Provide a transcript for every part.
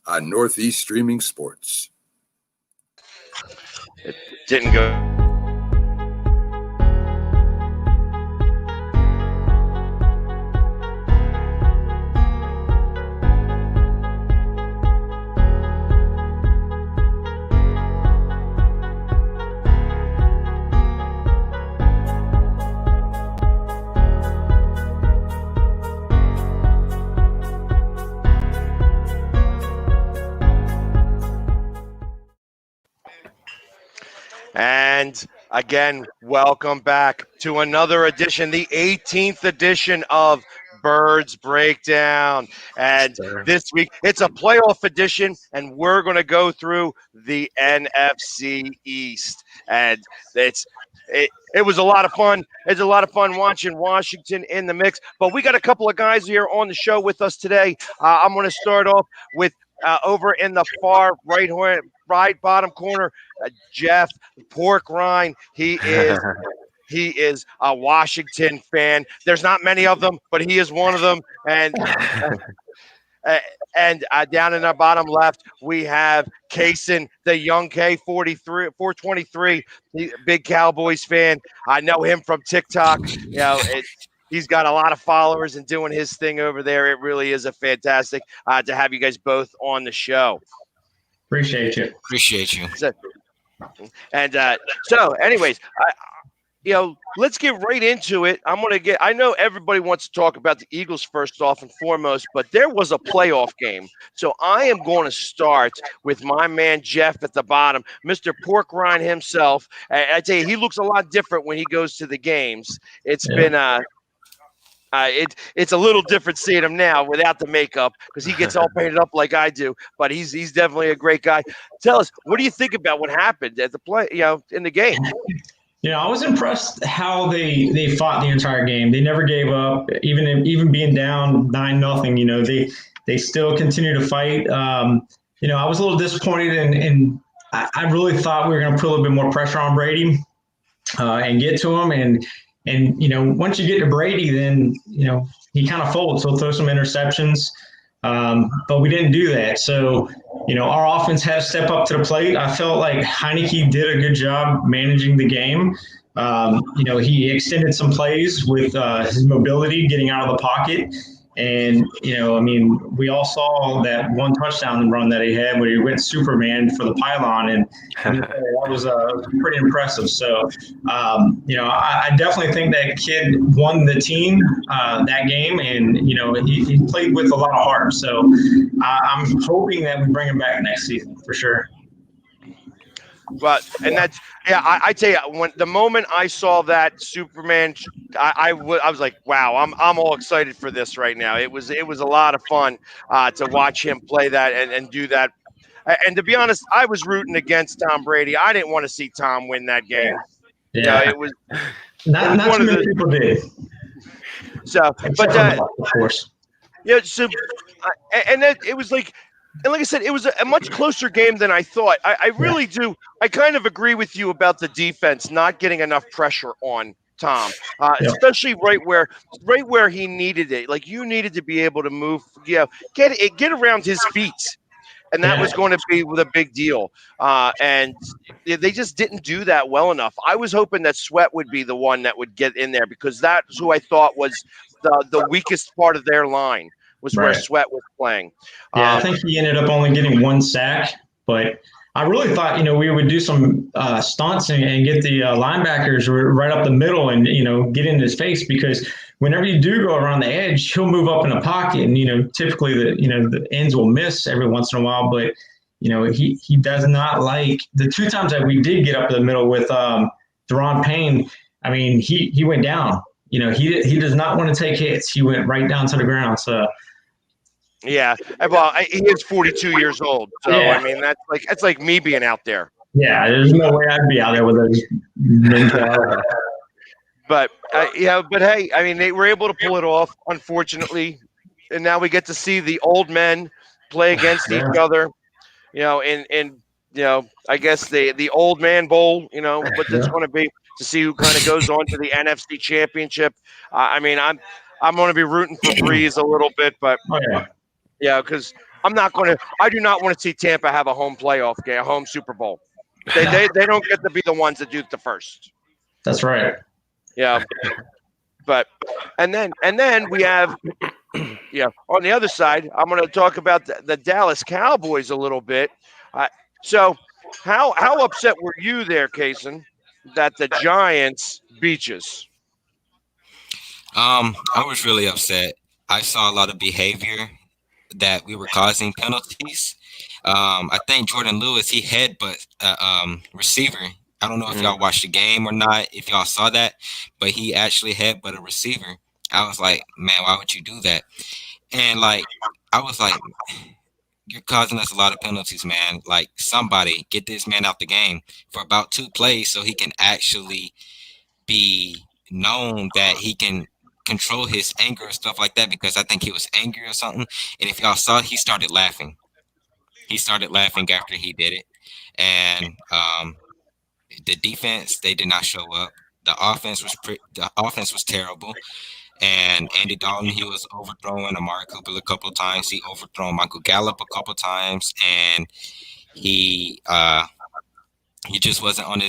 on Northeast Streaming Sports. It didn't go. And again, welcome back to another edition, the 18th edition of Birds Breakdown. And this week, it's a playoff edition, and we're going to go through the NFC East. And it was a lot of fun. It's a lot of fun watching Washington in the mix. But we got a couple of guys here on the show with us today. I'm going to start off with over in the far right bottom corner, Jeff Pork Rind. He is a Washington fan. There's not many of them, but he is one of them. And down in the bottom left, we have Cason, the young K, 423, big Cowboys fan. I know him from TikTok. You know, he's got a lot of followers and doing his thing over there. It really is a fantastic to have you guys both on the show. Appreciate you. So anyways, let's get right into it. I know everybody wants to talk about the Eagles first off and foremost, but there was a playoff game. So I am going to start with my man Jeff at the bottom, Mr. Pork Rind himself. I tell you, he looks a lot different when he goes to the games. It's been it's a little different seeing him now without the makeup because he gets all painted up like I do. But he's definitely a great guy. Tell us, what do you think about what happened at the play? In the game. I was impressed how they fought the entire game. They never gave up, even being down 9-0. They still continue to fight. I was a little disappointed, and I really thought we were going to put a little bit more pressure on Brady and get to him. And once you get to Brady, then, he kind of folds. He'll throw some interceptions, but we didn't do that. So, our offense had to step up to the plate. I felt like Heineke did a good job managing the game. He extended some plays with his mobility, getting out of the pocket. And, we all saw that one touchdown run that he had where he went Superman for the pylon. And that was pretty impressive. So, I definitely think that kid won the team that game. And, he played with a lot of heart. So I'm hoping that we bring him back next season for sure. But I tell you, when the moment I saw that Superman, I was like, wow, I'm all excited for this right now. It was a lot of fun to watch him play that and do that. And to be honest, I was rooting against Tom Brady. I didn't want to see Tom win that game. Yeah, it was not too many people did. So, but of course, So, and then it was like. And like I said, it was a much closer game than I thought. I really do. I kind of agree with you about the defense not getting enough pressure on Tom, especially right where he needed it. Like you needed to be able to move, get around his feet, and that was going to be the big deal. And they just didn't do that well enough. I was hoping that Sweat would be the one that would get in there because that's who I thought was the weakest part of their line. Was where Sweat was playing. I think he ended up only getting one sack, but I really thought, we would do some stunts and get the linebackers right up the middle and, get in his face because whenever you do go around the edge, he'll move up in a pocket and, typically the ends will miss every once in a while, but, he does not like the two times that we did get up in the middle with Deron Payne. I mean, he went down, he does not want to take hits. He went right down to the ground. So, yeah, well, he is 42 years old, so I mean that's like me being out there. Yeah, there's no way I'd be out there with those mentality. But but hey, I mean they were able to pull it off, unfortunately, and now we get to see the old men play against each other. In I guess the old man bowl. What that's going to be to see who kind of goes on to the NFC Championship. I mean, I'm going to be rooting for Breeze a little bit, but. Oh, yeah. Yeah, because I do not want to see Tampa have a home playoff game, a home Super Bowl. They don't get to be the ones that do it the first. That's right. Yeah. But and then we have on the other side, I'm going to talk about the Dallas Cowboys a little bit. So how upset were you there, Cason, that the Giants beat us? I was really upset. I saw a lot of behavior that we were causing penalties. I think Jordan Lewis, he headbutt receiver. I don't know if y'all watched the game or not, if y'all saw that, but he actually headbutt a receiver. I was like, man, why would you do that? And like, I was like, you're causing us a lot of penalties, man. Like, somebody get this man out the game for about 2 plays so he can actually be known that he can control his anger and stuff like that, because I think he was angry or something. And if y'all saw, he started laughing. He started laughing after he did it. And the defense, they did not show up. The offense was terrible. And Andy Dalton, he was overthrowing Amari Cooper a couple of times. He overthrown Michael Gallup a couple of times, and he just wasn't on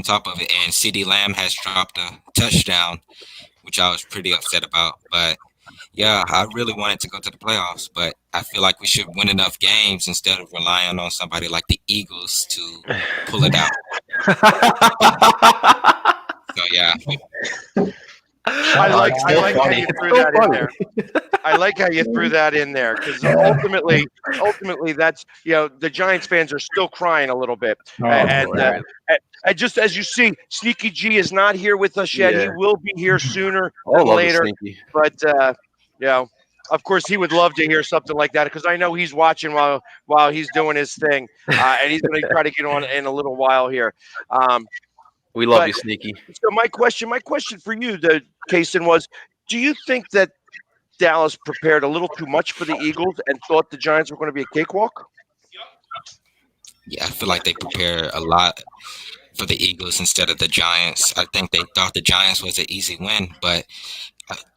top of it. And CeeDee Lamb has dropped a touchdown, which I was pretty upset about. But yeah, I really wanted to go to the playoffs, but I feel like we should win enough games instead of relying on somebody like the Eagles to pull it out. So yeah. I like how you threw that in there. I like how you threw that in there, because ultimately, that's the Giants fans are still crying a little bit. And just as you see, Sneaky G is not here with us yet. He will be here sooner than later. But of course, he would love to hear something like that, because I know he's watching while he's doing his thing, and he's going to try to get on in a little while here. We love you, Sneaky. So my question for you, Cason, was: do you think that Dallas prepared a little too much for the Eagles and thought the Giants were going to be a cakewalk? Yeah, I feel like they prepared a lot for the Eagles instead of the Giants. I think they thought the Giants was an easy win, but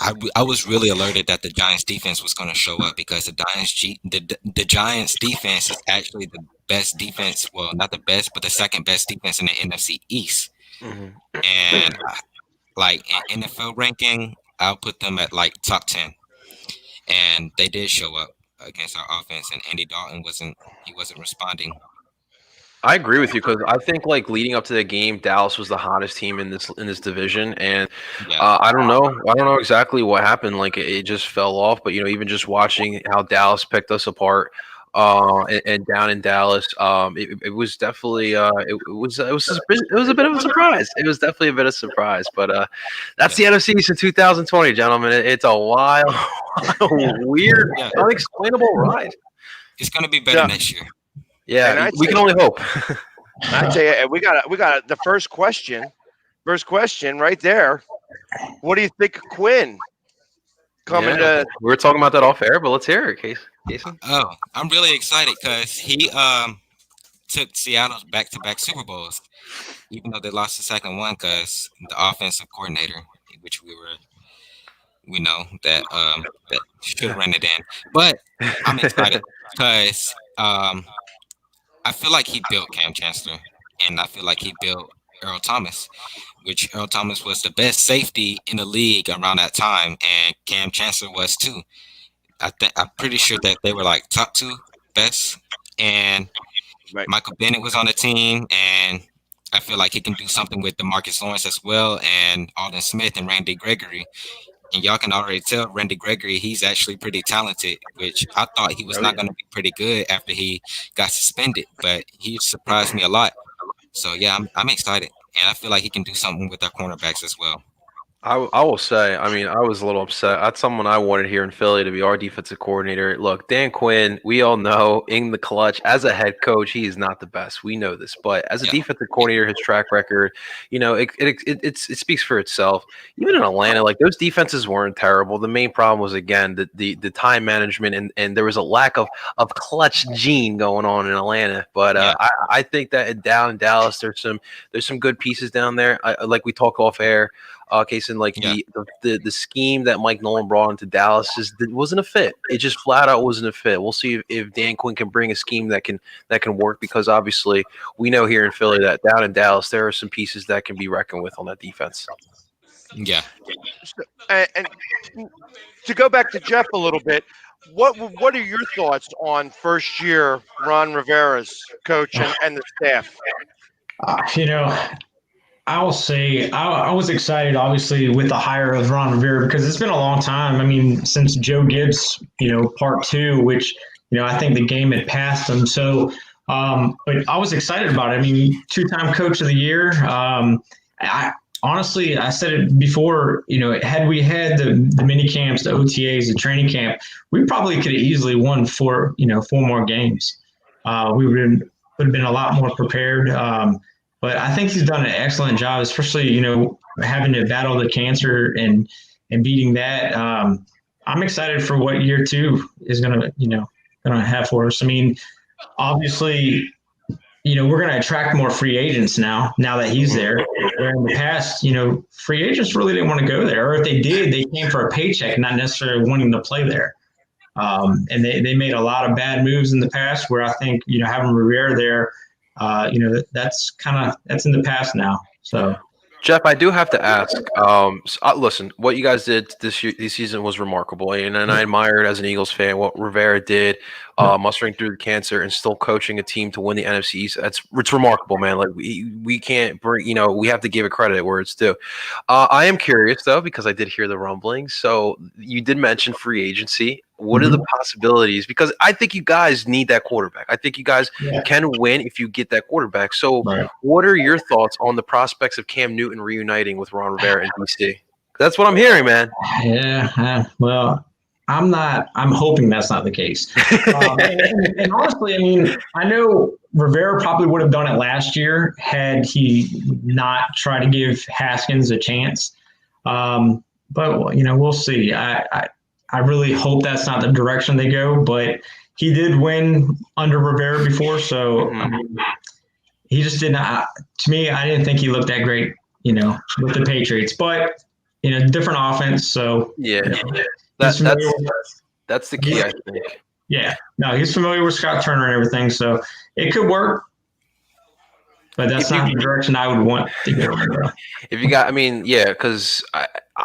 I was really alerted that the Giants defense was going to show up, because the Giants defense is actually the best defense. Well, not the best, but the second best defense in the NFC East. Mm-hmm. And like in NFL ranking, I'll put them at like top 10. And they did show up against our offense, and Andy Dalton wasn't responding. I agree with you, because I think like leading up to the game, Dallas was the hottest team in this division, and I don't know exactly what happened. Like it just fell off. But even just watching how Dallas picked us apart, and down in Dallas, it was definitely it was a bit of a surprise. It was definitely a bit of a surprise. But that's the NFC East in 2020, gentlemen. It's a wild, weird, unexplainable ride. It's going to be better next year. Yeah, we can only hope. I tell you, we got the first question right there. What do you think of Quinn coming to? We were talking about that off air, but let's hear it, Cason. Oh, I'm really excited because he took Seattle's back-to-back Super Bowls, even though they lost the second one, because the offensive coordinator, which we know that should run it in. But I'm excited because I feel like he built Cam Chancellor, and I feel like he built Earl Thomas, which Earl Thomas was the best safety in the league around that time, and Cam Chancellor was too. I'm pretty sure that they were like top 2 best, and Michael Bennett was on the team, and I feel like he can do something with DeMarcus Lawrence as well, and Alden Smith and Randy Gregory. And y'all can already tell Randy Gregory, he's actually pretty talented, which I thought he was not going to be pretty good after he got suspended, but he surprised me a lot. So, yeah, I'm excited. And I feel like he can do something with our cornerbacks as well. I will say, I mean, I was a little upset. That's someone I wanted here in Philly to be our defensive coordinator. Look, Dan Quinn, we all know in the clutch, as a head coach, he is not the best. We know this. But as a defensive coordinator, his track record, it speaks for itself. Even in Atlanta, like those defenses weren't terrible. The main problem was, again, the time management, and there was a lack of clutch gene going on in Atlanta. But I think that down in Dallas, there's some good pieces down there. Like we talk off air. Cason, like the scheme that Mike Nolan brought into Dallas wasn't a fit. It just flat out wasn't a fit. We'll see if Dan Quinn can bring a scheme that can work, because obviously we know here in Philly that down in Dallas there are some pieces that can be reckoned with on that defense. Yeah. And to go back to Jeff a little bit, what are your thoughts on first year Ron Rivera's coach and the staff? I will say I was excited, obviously, with the hire of Ron Rivera, because it's been a long time. I mean, since Joe Gibbs, part 2, which, I think the game had passed him. So, but I was excited about it. I mean, 2-time coach of the year. Honestly, I said it before, had we had the mini camps, the OTAs, the training camp, we probably could have easily won 4 more games. We would have been a lot more prepared. But I think he's done an excellent job, especially, having to battle the cancer and beating that. I'm excited for what year 2 is going to have for us. I mean, obviously, we're going to attract more free agents now that he's there. Where in the past, free agents really didn't want to go there. Or if they did, they came for a paycheck, not necessarily wanting to play there. And they made a lot of bad moves in the past, where I think, having Rivera there, that's in the past now. So, Jeff, I do have to ask. Listen, what you guys did this season was remarkable, and I admired as an Eagles fan what Rivera did, mustering through the cancer and still coaching a team to win the NFC East. It's remarkable, man. Like we can't bring, we have to give it credit where it's due. I am curious though, because I did hear the rumblings. So you did mention free agency. What are the possibilities? Because I think you guys need that quarterback. I think you guys can win if you get that quarterback. So what are your thoughts on the prospects of Cam Newton reuniting with Ron Rivera in DC? That's what I'm hearing, man. Yeah. Well, I'm hoping that's not the case. And honestly, I mean, I know Rivera probably would have done it last year had he not tried to give Haskins a chance. But, we'll see. I really hope that's not the direction they go, but he did win under Rivera before, so he just did not. To me, I didn't think he looked that great, with the Patriots. But different offense, so that's the key, I think. Yeah, no, he's familiar with Scott Turner and everything, so it could work. But that's not the direction I would want to go. If you got, because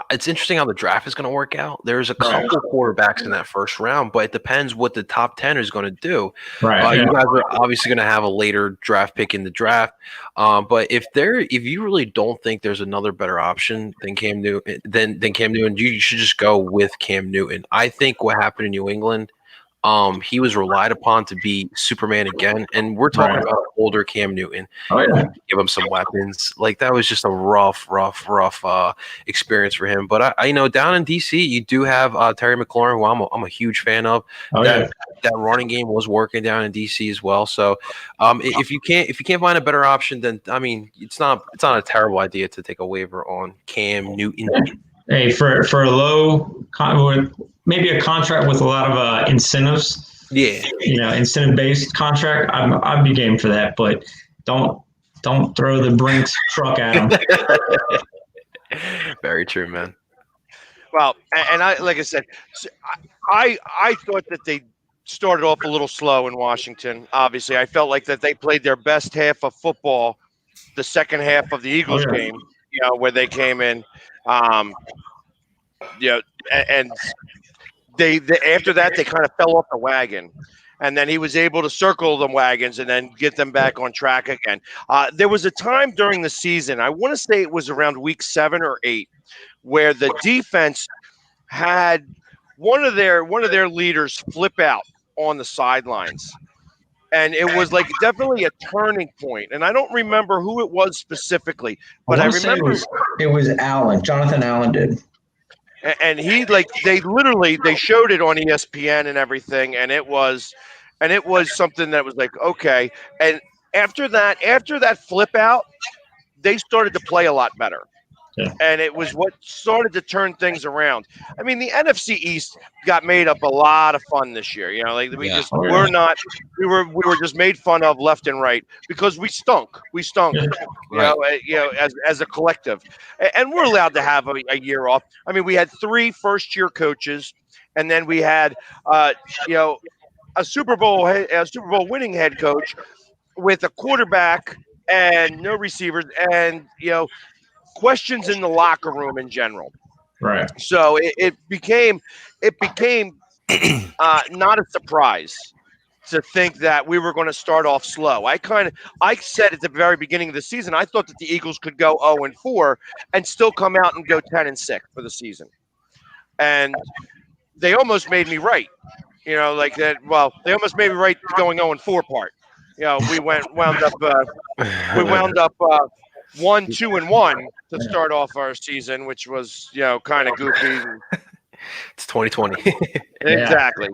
it's interesting how the draft is going to work out. There's a couple quarterbacks in that first round, but it depends what the top 10 is going to do. Right. You guys are obviously going to have a later draft pick in the draft. But if you really don't think there's another better option than Cam Newton, you should just go with Cam Newton. I think what happened in New England, he was relied upon to be Superman again, and we're talking about older Cam Newton. Give him some weapons. Like, that was just a rough experience for him. But I down in DC, you do have Terry McLaurin, who I'm a huge fan of. That running game was working down in DC as well. So if you can't find a better option, then it's not a terrible idea to take a waiver on Cam Newton. Hey, for a low, maybe a contract with a lot of incentives. Yeah, incentive-based contract. I'd be game for that, but don't throw the Brinks truck at him. Very true, man. Well, and I, like I said, I thought that they started off a little slow in Washington. Obviously, I felt like that they played their best half of football the second half of the Eagles game. Where they came in. And they after that they kind of fell off the wagon, and then he was able to circle the wagons and then get them back on track again. There was a time during the season, I want to say it was around week 7 or 8, where the defense had one of their leaders flip out on the sidelines. And it was like definitely a turning point. And I don't remember who it was specifically, but I remember it was Allen. Jonathan Allen did. And he they showed it on ESPN and everything, and it was something that was like, okay. And after that flip out, they started to play a lot better. And it was what started to turn things around. I mean, the NFC East got made up a lot of fun this year. You know, like we were just made fun of left and right because we stunk. We stunk. As a collective, and we're allowed to have a year off. I mean, we had 3 first-year coaches, and then we had a Super Bowl winning head coach with a quarterback and no receivers, and questions in the locker room in general. Right. So it became not a surprise to think that we were going to start off slow. I said at the very beginning of the season, I thought that the Eagles could go 0-4 and still come out and go 10-6 for the season. And they almost made me right. Like that. Well, they almost made me right to going 0-4 part. We wound up 1-2-1 to start off our season, which was kind of goofy. It's 2020. Exactly.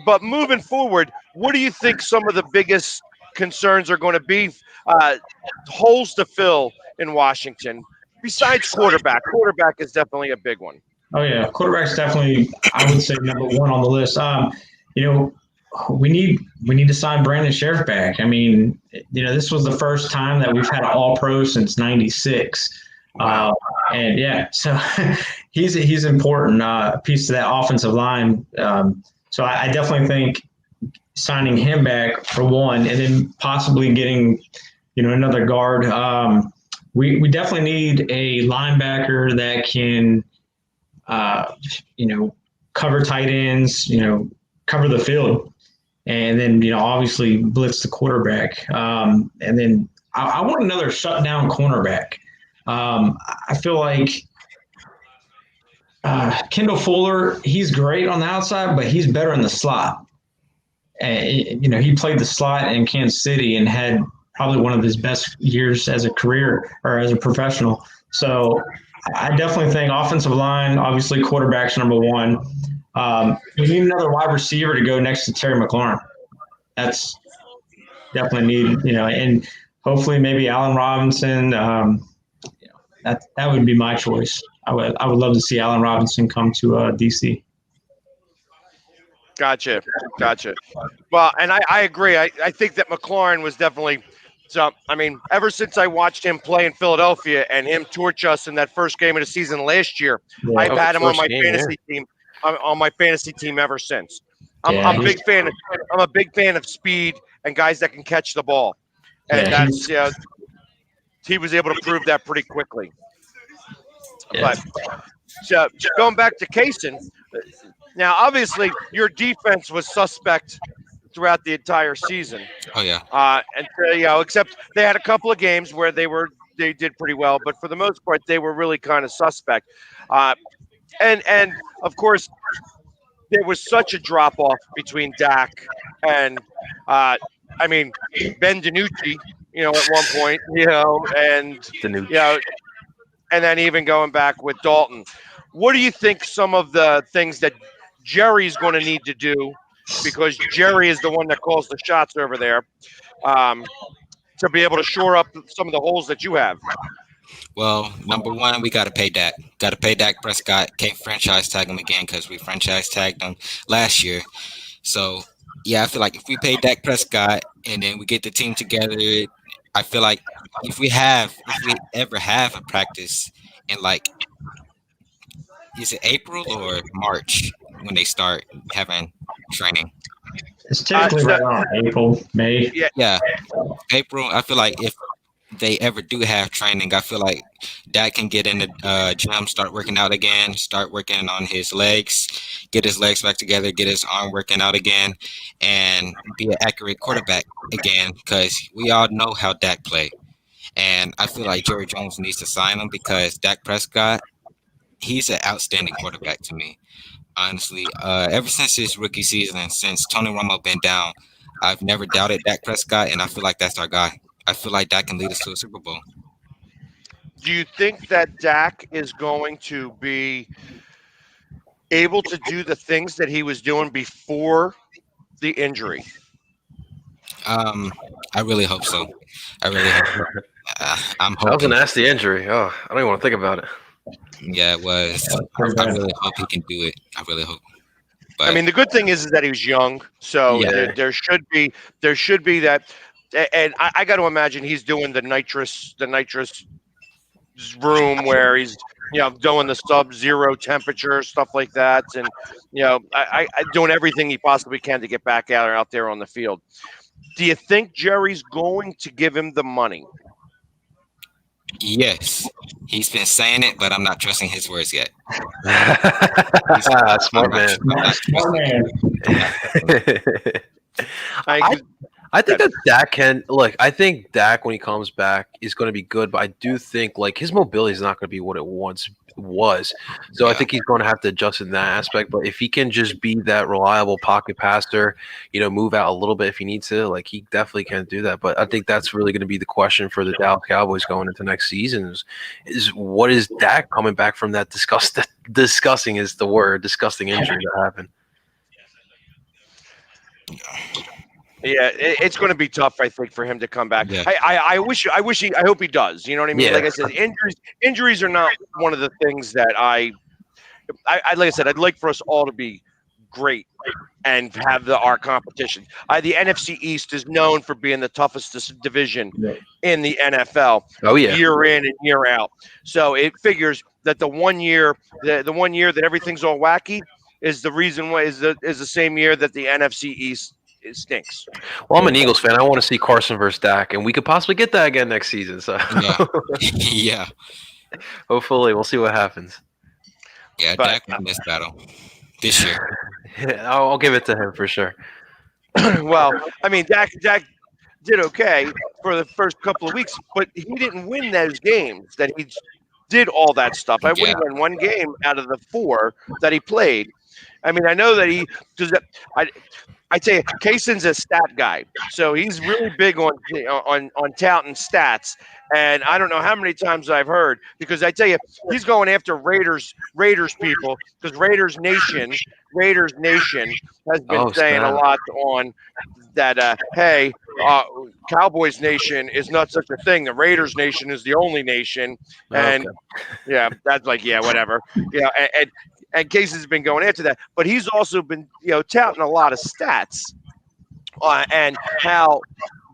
But moving forward, what do you think some of the biggest concerns are going to be? Holes to fill in Washington besides quarterback. Quarterback is definitely a big one. Oh yeah, quarterback's definitely, I would say, number one on the list. We need to sign Brandon Sheriff back. I mean, this was the first time that we've had an All-Pro since '96. Wow. So he's an important piece of that offensive line. So I definitely think signing him back for one, and then possibly getting another guard. We definitely need a linebacker that can cover tight ends, cover the field. And then, obviously blitz the quarterback. And then I want another shutdown cornerback. I feel like Kendall Fuller, he's great on the outside, but he's better in the slot. And, he played the slot in Kansas City and had probably one of his best years as a career or as a professional. So I definitely think offensive line, obviously quarterback's number one. We need another wide receiver to go next to Terry McLaurin. That's definitely needed, and hopefully maybe Allen Robinson. That would be my choice. I would love to see Allen Robinson come to DC. Gotcha. Well, and I agree. I think that McLaurin was definitely. So, I mean, ever since I watched him play in Philadelphia and him torch us in that first game of the season last year, I've had him on my fantasy team. On my fantasy team ever since. I'm a big fan of speed and guys that can catch the ball, and that's he was able to prove that pretty quickly. But so going back to Cason, now obviously your defense was suspect throughout the entire season. Oh yeah. Except they had a couple of games where they did pretty well, but for the most part they were really kind of suspect. And of course, there was such a drop off between Dak and Ben DiNucci, at one point, and then even going back with Dalton. What do you think some of the things that Jerry's going to need to do, because Jerry is the one that calls the shots over there, to be able to shore up some of the holes that you have? Well, number one, we got to pay Dak. Got to pay Dak Prescott. Can't franchise tag him again because we franchise tagged him last year. So, I feel like if we pay Dak Prescott and then we get the team together, I feel like if we ever have a practice in is it April or March when they start having training? It's typically right around April, May. Yeah, April. I feel like if they ever do have training, I feel like Dak can get in the gym, start working out again, start working on his legs, get his legs back together, get his arm working out again, and be an accurate quarterback again, because we all know how Dak played. And I feel like Jerry Jones needs to sign him because Dak Prescott, he's an outstanding quarterback to me. Honestly, ever since his rookie season, since Tony Romo been down, I've never doubted Dak Prescott, and I feel like that's our guy. I feel like Dak can lead us to a Super Bowl. Do you think that Dak is going to be able to do the things that he was doing before the injury? I really hope so. I'm hoping. That was a nasty injury. Oh, I don't even want to think about it. Yeah, it was. I really hope he can do it. I really hope. But, I mean, the good thing is that he was young, so Yeah. there should be that. And I got to imagine he's doing the nitrous room where he's doing the sub-zero temperature stuff like that, and I doing everything he possibly can to get back out there on the field. Do you think Jerry's going to give him the money? yes, he's been saying it, but I'm not trusting his words yet. Smart man. I think that Dak can I think Dak when he comes back is going to be good, but I do think his mobility is not going to be what it once was. So I think he's going to have to adjust in that aspect. But if he can just be that reliable pocket passer, move out a little bit if he needs to, he definitely can do that. But I think that's really going to be the question for the Dallas Cowboys going into next season is what is Dak coming back from that disgusting is the word, disgusting injury that happened. Yeah, it's going to be tough, I think, for him to come back. Yeah. I hope he does. You know what I mean? Yeah. Like I said, injuries are not one of the things that I like I said, I'd like for us all to be great and have our competition. The NFC East is known for being the toughest division in the NFL. Oh yeah, year in and year out. So it figures that the one year that everything's all wacky is the reason why is the same year that the NFC East stinks. Well, I'm an Eagles fan. I want to see Carson versus Dak, and we could possibly get that again next season. So yeah. Hopefully, we'll see what happens. Yeah, But, Dak won this battle this year. Yeah, I'll give it to him for sure. Well, I mean, Dak did okay for the first couple of weeks, but he didn't win those games that he did all that stuff. I wouldn't win one game out of the 4 that he played. I mean, I know that I tell you, Cason's a stat guy, so he's really big on touting stats. And I don't know how many times I've heard, because I tell you, he's going after Raiders people, because Raiders Nation has been saying a lot on that. Hey, Cowboys Nation is not such a thing. The Raiders Nation is the only nation, and that's whatever. And Casey's been going after that, but he's also been touting a lot of stats and how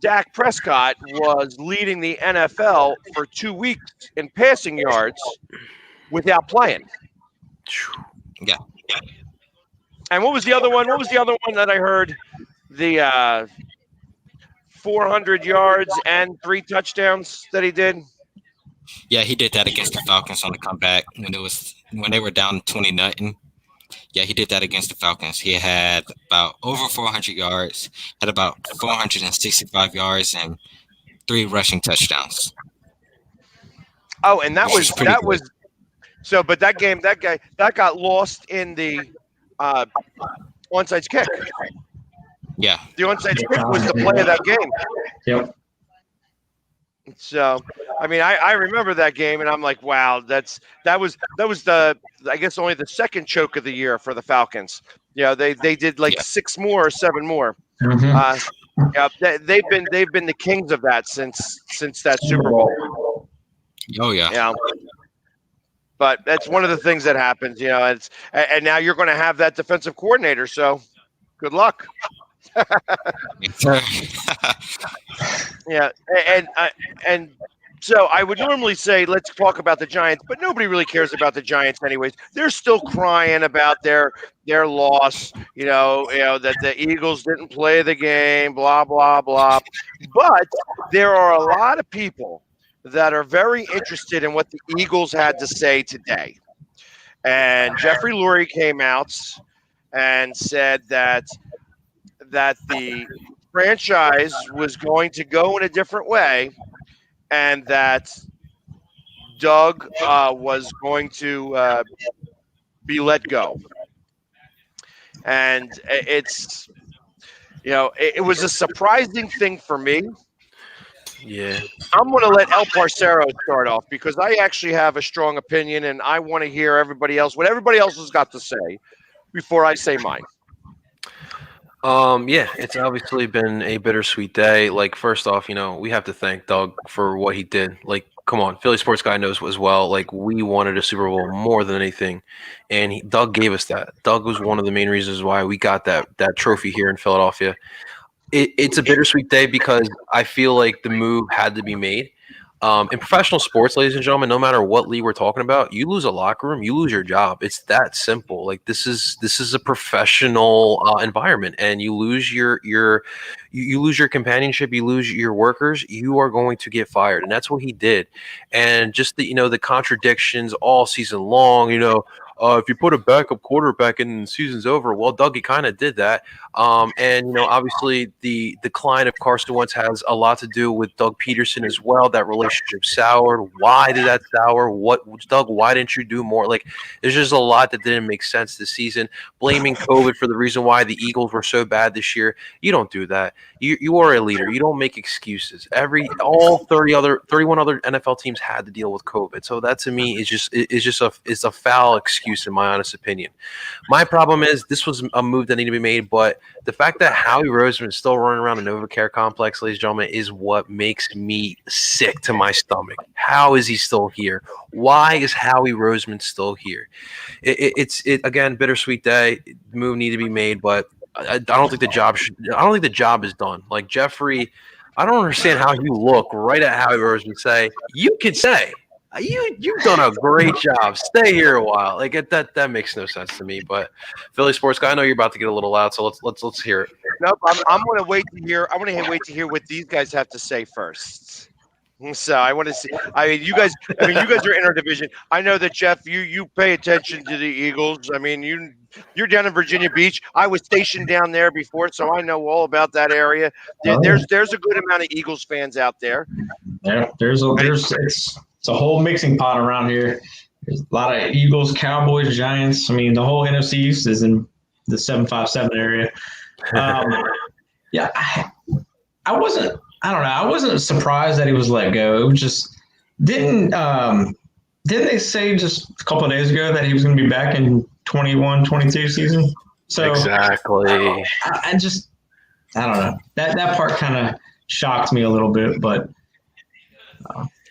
Dak Prescott was leading the NFL for 2 weeks in passing yards without playing. Yeah. And what was the other one? What was the other one that I heard? The 400 yards and 3 touchdowns that he did. Yeah, he did that against the Falcons on the comeback when they were down 20-0. Yeah, he did that against the Falcons. He had about over 400 yards, had about 465 yards, and 3 rushing touchdowns. Oh, and that was so. But that game, that got lost in the onside kick. Yeah, the onside kick was the play of that game. Yep. So, I mean, I remember that game, and I'm like, wow, that was the, I guess, only the second choke of the year for the Falcons. They did 6 more or 7 more. Mm-hmm. They've been the kings of that since that Super Bowl. Oh yeah. But that's one of the things that happens. And now you're going to have that defensive coordinator. So, good luck. Yeah, and so I would normally say let's talk about the Giants, but nobody really cares about the Giants anyways. They're still crying about their loss, that the Eagles didn't play the game, blah blah blah. But there are a lot of people that are very interested in what the Eagles had to say today. And Jeffrey Lurie came out and said that the franchise was going to go in a different way, and that Doug was going to be let go. And it's, it was a surprising thing for me. Yeah. I'm going to let El Parcero start off, because I actually have a strong opinion, and I want to hear what everybody else has got to say before I say mine. Yeah, it's obviously been a bittersweet day. Like, first off, we have to thank Doug for what he did. Like, come on, Philly sports guy knows as well. Like, we wanted a Super Bowl more than anything, and Doug gave us that. Doug was one of the main reasons why we got that trophy here in Philadelphia. It's a bittersweet day because I feel like the move had to be made. In professional sports, ladies and gentlemen, no matter what league we're talking about, you lose a locker room, you lose your job. It's that simple. Like this is a professional environment, and you lose you lose your companionship, you lose your workers, you are going to get fired, and that's what he did. And just the contradictions all season long. If you put a backup quarterback in, the season's over. Well, Dougie kind of did that. And obviously the decline of Carson Wentz has a lot to do with Doug Peterson as well. That relationship soured. Why did that sour? Doug? Why didn't you do more? Like, there's just a lot that didn't make sense this season. Blaming COVID for the reason why the Eagles were so bad this year. You don't do that. You are a leader. You don't make excuses. All 31 other NFL teams had to deal with COVID. So that to me is a foul excuse in my honest opinion. My problem is this was a move that needed to be made, but the fact that Howie Roseman is still running around the NovaCare complex, ladies and gentlemen, is what makes me sick to my stomach. How is he still here? Why is Howie Roseman still here? It's again, bittersweet day. The move needed to be made, but I don't think the job is done. Like Jeffrey, I don't understand how you look right at Howie Roseman and say, you could say, you've done a great job. Stay here a while. Like that makes no sense to me. But Philly sports guy, I know you're about to get a little loud, so let's hear it. Nope, I'm going to wait to hear. I want to wait to hear what these guys have to say first. So I want to see. You guys are in our division. I know that Jeff, you pay attention to the Eagles. I mean, you're down in Virginia Beach. I was stationed down there before, so I know all about that area. There's a good amount of Eagles fans out there. Yeah, it's a whole mixing pot around here. There's a lot of Eagles, Cowboys, Giants. I mean, the whole NFC East is in the 757 area. Yeah, I wasn't surprised that he was let go. It was just didn't they say just a couple of days ago that he was going to be back in 21-22 season? So exactly. I don't know. That part kind of shocked me a little bit, but.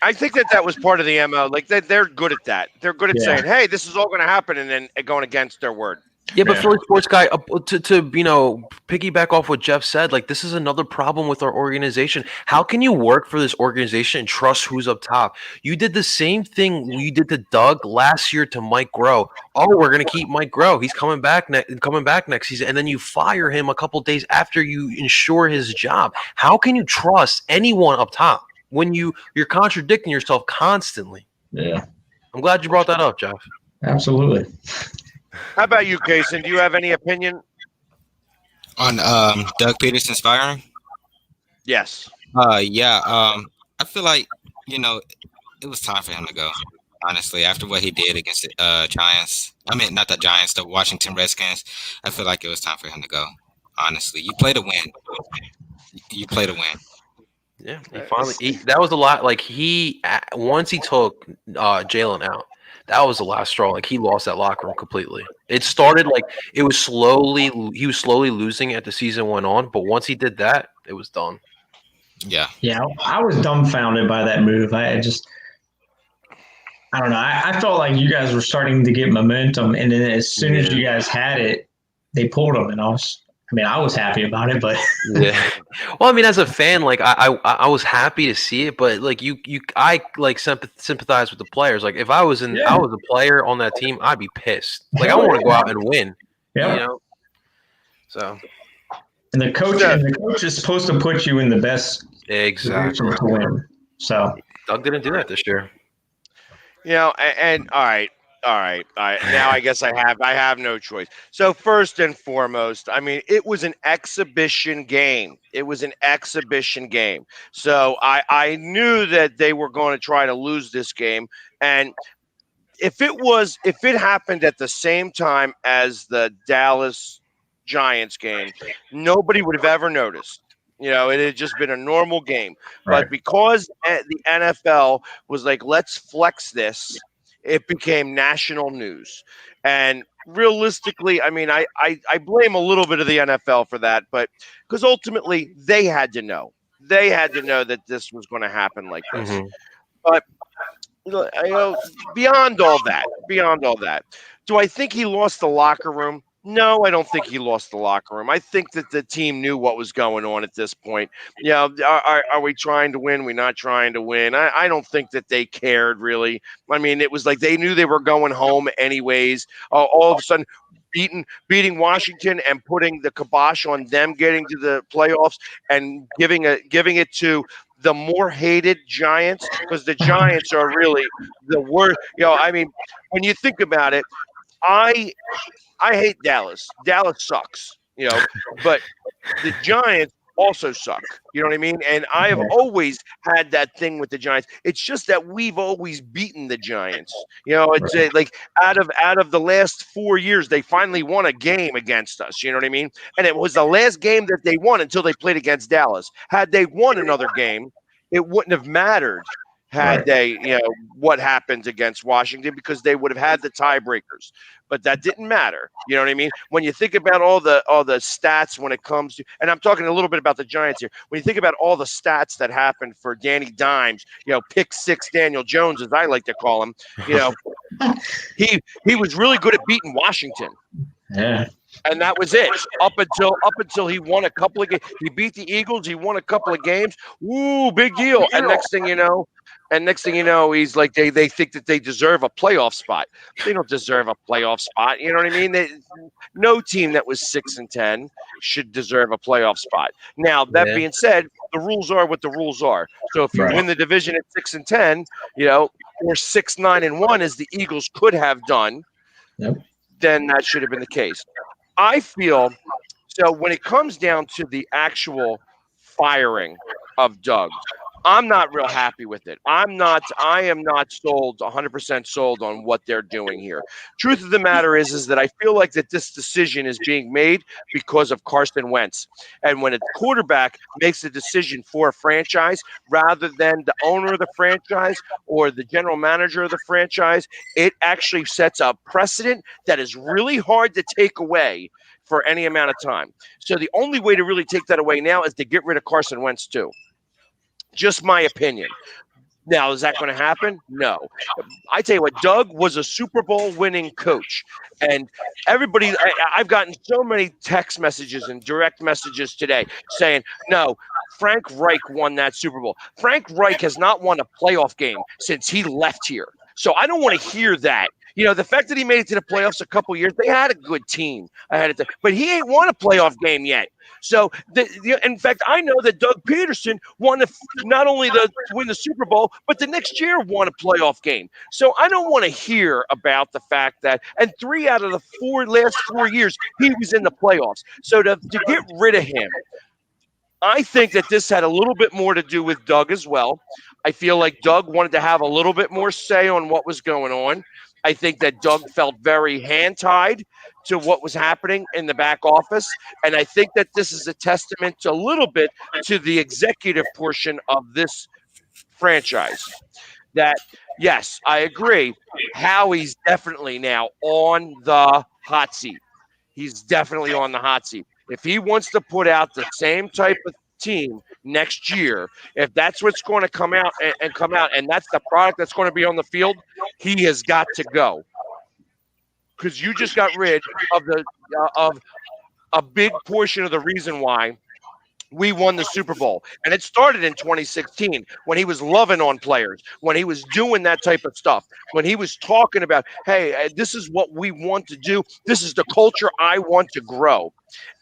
I think that was part of the MO. Like they're good at that. They're good at saying, "Hey, this is all going to happen," and then going against their word. Yeah, but Philly sports guy, to piggyback off what Jeff said, like this is another problem with our organization. How can you work for this organization and trust who's up top? You did the same thing you did to Doug last year to Mike Groh. Oh, we're gonna keep Mike Groh. He's coming back next season, and then you fire him a couple days after you ensure his job. How can you trust anyone up top when you're contradicting yourself constantly? Yeah, I'm glad you brought that up, Jeff. Absolutely. How about you, Cason? Do you have any opinion on Doug Peterson's firing? Yes. I feel like it was time for him to go. Honestly, after what he did against the Giants, I mean not the Giants, the Washington Redskins, I feel like it was time for him to go. Honestly, you play to win. You play to win. Yeah, that was a lot. Like once he took Jalen out. That was the last straw. Like he lost that locker room completely. It started like he was slowly losing as the season went on, but once he did that, it was done. Yeah, I was dumbfounded by that move. I don't know. I felt like you guys were starting to get momentum, and then as soon as you guys had it, they pulled them, and I was happy about it, but yeah. Well, I mean, as a fan, like I was happy to see it, but like I like sympathize with the players. Like if I was a player on that team, I'd be pissed. Like I want to go out and win. Yeah. So. And the coach is supposed to put you in the best exactly to win. So Doug didn't do that this year. And all right. Now I guess I have no choice. So first and foremost, I mean, it was an exhibition game. So I knew that they were going to try to lose this game. And if it happened at the same time as the Dallas Giants game, nobody would have ever noticed. It had just been a normal game. Right. But because the NFL was like, let's flex this, it became national news. And realistically, I mean, I blame a little bit of the NFL for that, but because ultimately they had to know. They had to know that this was going to happen like this. Mm-hmm. But beyond all that, do I think he lost the locker room? No, I don't think he lost the locker room. I think that the team knew what was going on at this point. Are we trying to win? We're not trying to win. I don't think that they cared really. I mean, it was like they knew they were going home anyways. All of a sudden, beating Washington and putting the kibosh on them getting to the playoffs and giving it to the more hated Giants, because the Giants are really the worst. I mean, when you think about it, I hate Dallas. Dallas sucks, but the Giants also suck. You know what I mean? And I have always had that thing with the Giants. It's just that we've always beaten the Giants. It's like out of the last 4 years, they finally won a game against us. You know what I mean? And it was the last game that they won until they played against Dallas. Had they won another game, it wouldn't have mattered had they, what happens against Washington, because they would have had the tiebreakers. But that didn't matter. You know what I mean? When you think about all the stats when it comes to, and I'm talking a little bit about the Giants here. When you think about all the stats that happened for Danny Dimes, pick six Daniel Jones, as I like to call him, he was really good at beating Washington. Yeah. And that was it. Up until he won a couple of games. He beat the Eagles. He won a couple of games. Ooh, big deal. And next thing you know, he's like, they think that they deserve a playoff spot. They don't deserve a playoff spot. You know what I mean? No team that was 6-10 should deserve a playoff spot. Now, that being said, the rules are what the rules are. So if you win the division at 6-10, or 6-9-1, as the Eagles could have done, then that should have been the case. I feel so when it comes down to the actual firing of Doug, I'm not real happy with it. I am not sold, 100% sold on what they're doing here. Truth of the matter is that I feel like that this decision is being made because of Carson Wentz. And when a quarterback makes a decision for a franchise rather than the owner of the franchise or the general manager of the franchise, it actually sets a precedent that is really hard to take away for any amount of time. So the only way to really take that away now is to get rid of Carson Wentz too. Just my opinion. Now, is that going to happen? No. I tell you what, Doug was a Super Bowl winning coach. And everybody, I've gotten so many text messages and direct messages today saying, no, Frank Reich won that Super Bowl. Frank Reich has not won a playoff game since he left here. So I don't want to hear that. The fact that he made it to the playoffs a couple years, they had a good team ahead of time, but he ain't won a playoff game yet. So, in fact, I know that Doug Peterson won not only win the Super Bowl, but the next year won a playoff game. So I don't want to hear about the fact that, and 3 out of the last 4 years, he was in the playoffs. So to get rid of him, I think that this had a little bit more to do with Doug as well. I feel like Doug wanted to have a little bit more say on what was going on. I think that Doug felt very hand-tied to what was happening in the back office. And I think that this is a testament to a little bit to the executive portion of this franchise. That, yes, I agree. Howie's definitely now on the hot seat. He's definitely on the hot seat. If he wants to put out the same type of team next year, if that's what's going to come out, and that's the product that's going to be on the field, he has got to go, because you just got rid of a big portion of the reason why we won the Super Bowl. And it started in 2016 when he was loving on players, when he was doing that type of stuff, when he was talking about, hey, this is what we want to do. This is the culture I want to grow.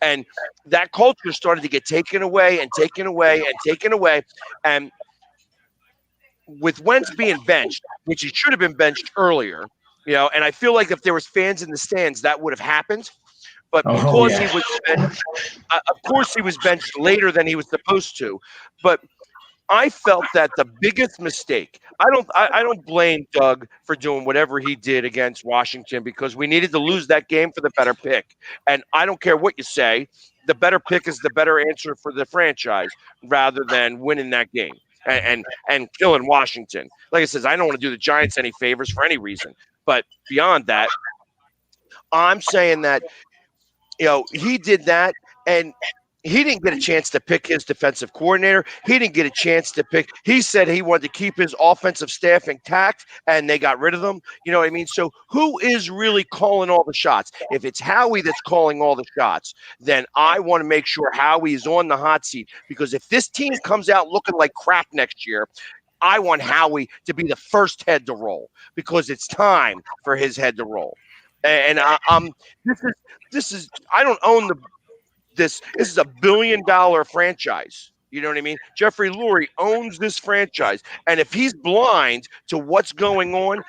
And that culture started to get taken away and taken away and taken away. And with Wentz being benched, which he should have been benched earlier, and I feel like if there was fans in the stands, that would have happened. But because he was benched, of course he was benched later than he was supposed to. But I felt that the biggest mistake, I don't blame Doug for doing whatever he did against Washington, because we needed to lose that game for the better pick. And I don't care what you say, the better pick is the better answer for the franchise rather than winning that game. and killing Washington. Like I said, I don't want to do the Giants any favors for any reason. But beyond that, I'm saying that, he did that, and he didn't get a chance to pick his defensive coordinator. He didn't get a chance to pick. He said he wanted to keep his offensive staff intact, and they got rid of them. You know what I mean? So who is really calling all the shots? If it's Howie that's calling all the shots, then I want to make sure Howie is on the hot seat, because if this team comes out looking like crap next year, I want Howie to be the first head to roll, because it's time for his head to roll. And this is I don't own this is a $1 billion franchise. You know what I mean? Jeffrey Lurie owns this franchise, and if he's blind to what's going on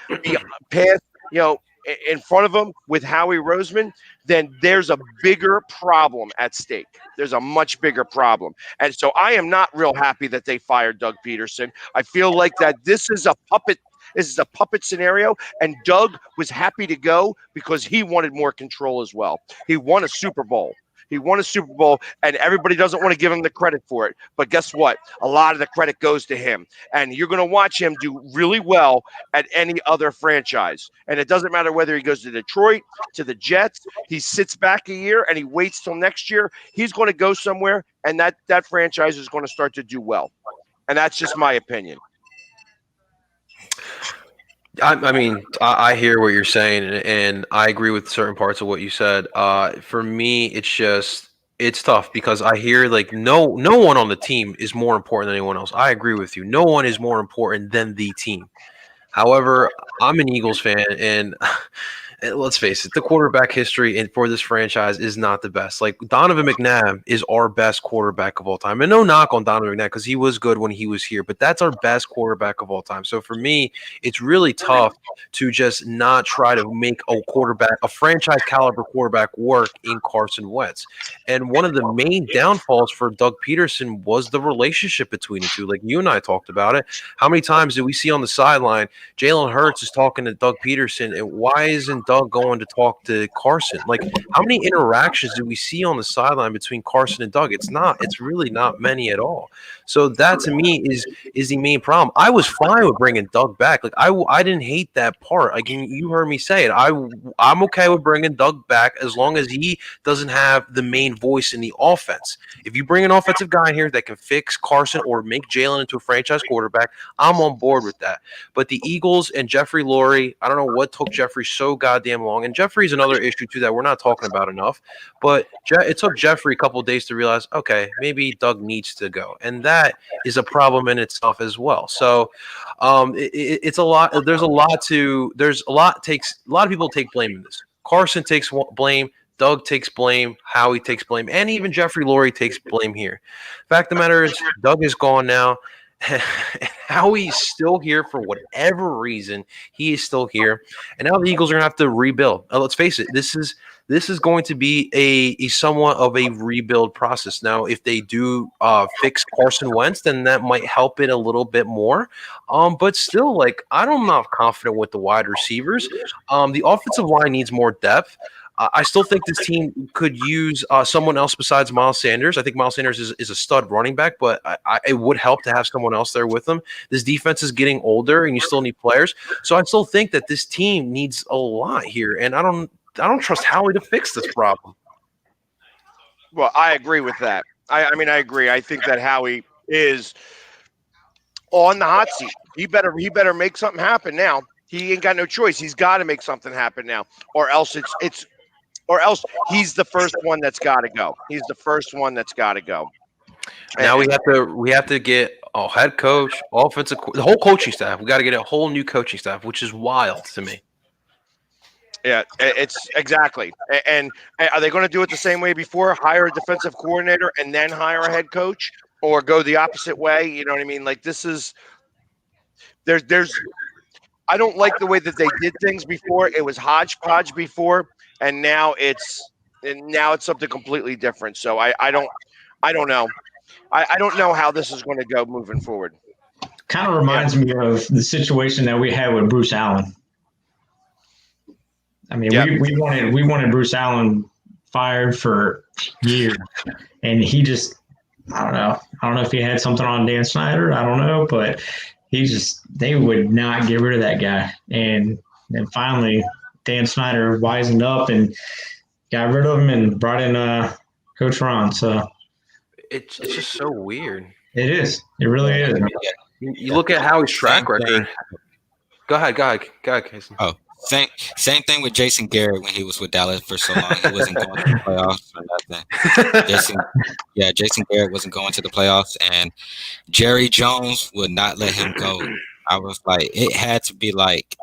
past, in front of him with Howie Roseman, then there's a bigger problem at stake. There's a much bigger problem. And so I am not real happy that they fired Doug Peterson. I feel like that this is a puppet. This is a puppet scenario, and Doug was happy to go because he wanted more control as well. He won a Super Bowl. And everybody doesn't want to give him the credit for it. But guess what? A lot of the credit goes to him. And you're going to watch him do really well at any other franchise. And it doesn't matter whether he goes to Detroit, to the Jets. He sits back a year and he waits till next year. He's going to go somewhere, and that franchise is going to start to do well. And that's just my opinion. I mean, I hear what you're saying, and I agree with certain parts of what you said. For me, it's tough because I hear like no one on the team is more important than anyone else. I agree with you. No one is more important than the team. However, I'm an Eagles fan, and let's face it, the quarterback history for this franchise is not the best. Like, Donovan McNabb is our best quarterback of all time. And no knock on Donovan McNabb because he was good when he was here, but that's our best quarterback of all time. So for me, it's really tough to just not try to make a franchise caliber quarterback work in Carson Wentz. And one of the main downfalls for Doug Peterson was the relationship between the two. Like you and I talked about it. How many times did we see on the sideline Jalen Hurts is talking to Doug Peterson, and why isn't Doug going to talk to Carson? Like, how many interactions do we see on the sideline between Carson and Doug? It's really not many at all. So that to me is the main problem. I was fine with bringing Doug back. Like, I didn't hate that part. Like, you heard me say it. I'm okay with bringing Doug back as long as he doesn't have the main voice in the offense. If you bring an offensive guy in here that can fix Carson or make Jalen into a franchise quarterback, I'm on board with that. But the Eagles and Jeffrey Lurie, I don't know what took Jeffrey so goddamn long. And Jeffrey's another issue too that we're not talking about enough. But it took Jeffrey a couple of days to realize, okay, maybe Doug needs to go, and that is a problem in itself as well. So it's a lot. A lot of people take blame in this. Carson takes blame. Doug takes blame, Howie takes blame, and even Jeffrey Lurie takes blame here. Fact of the matter is, Doug is gone now. Howie's still here for whatever reason. He is still here, and now the Eagles are going to have to rebuild. Let's face it, this is going to be a somewhat of a rebuild process. Now, if they do fix Carson Wentz, then that might help it a little bit more. But still, like, I'm not confident with the wide receivers. The offensive line needs more depth. I still think this team could use someone else besides Miles Sanders. I think Miles Sanders is a stud running back, but it would help to have someone else there with them. This defense is getting older, and you still need players. So I still think that this team needs a lot here, and I don't trust Howie to fix this problem. Well, I agree with that. I mean, I agree. I think that Howie is on the hot seat. He better make something happen now. He ain't got no choice. He's got to make something happen now, or else or else he's the first one that's got to go. He's the first one that's got to go. Now we have to get a head coach, the whole coaching staff. We got to get a whole new coaching staff, which is wild to me. Yeah, it's exactly. And are they going to do it the same way before? Hire a defensive coordinator and then hire a head coach, or go the opposite way? You know what I mean? Like, this is there's. I don't like the way that they did things before. It was hodgepodge before. And now it's something completely different. So I don't know. I don't know how this is going to go moving forward. Kind of reminds me of the situation that we had with Bruce Allen. I mean, we wanted Bruce Allen fired for years, and he just, I don't know. I don't know if he had something on Dan Snyder. I don't know, but they would not get rid of that guy. And then finally, Dan Snyder wisened up and got rid of him and brought in Coach Ron. So it's just so weird. It is. It really is. You look at Howie's track record. Go ahead, Cason. Oh, same thing with Jason Garrett when he was with Dallas for so long. He wasn't going to the playoffs or nothing. Jason Garrett wasn't going to the playoffs, and Jerry Jones would not let him go. I was like, it had to be like,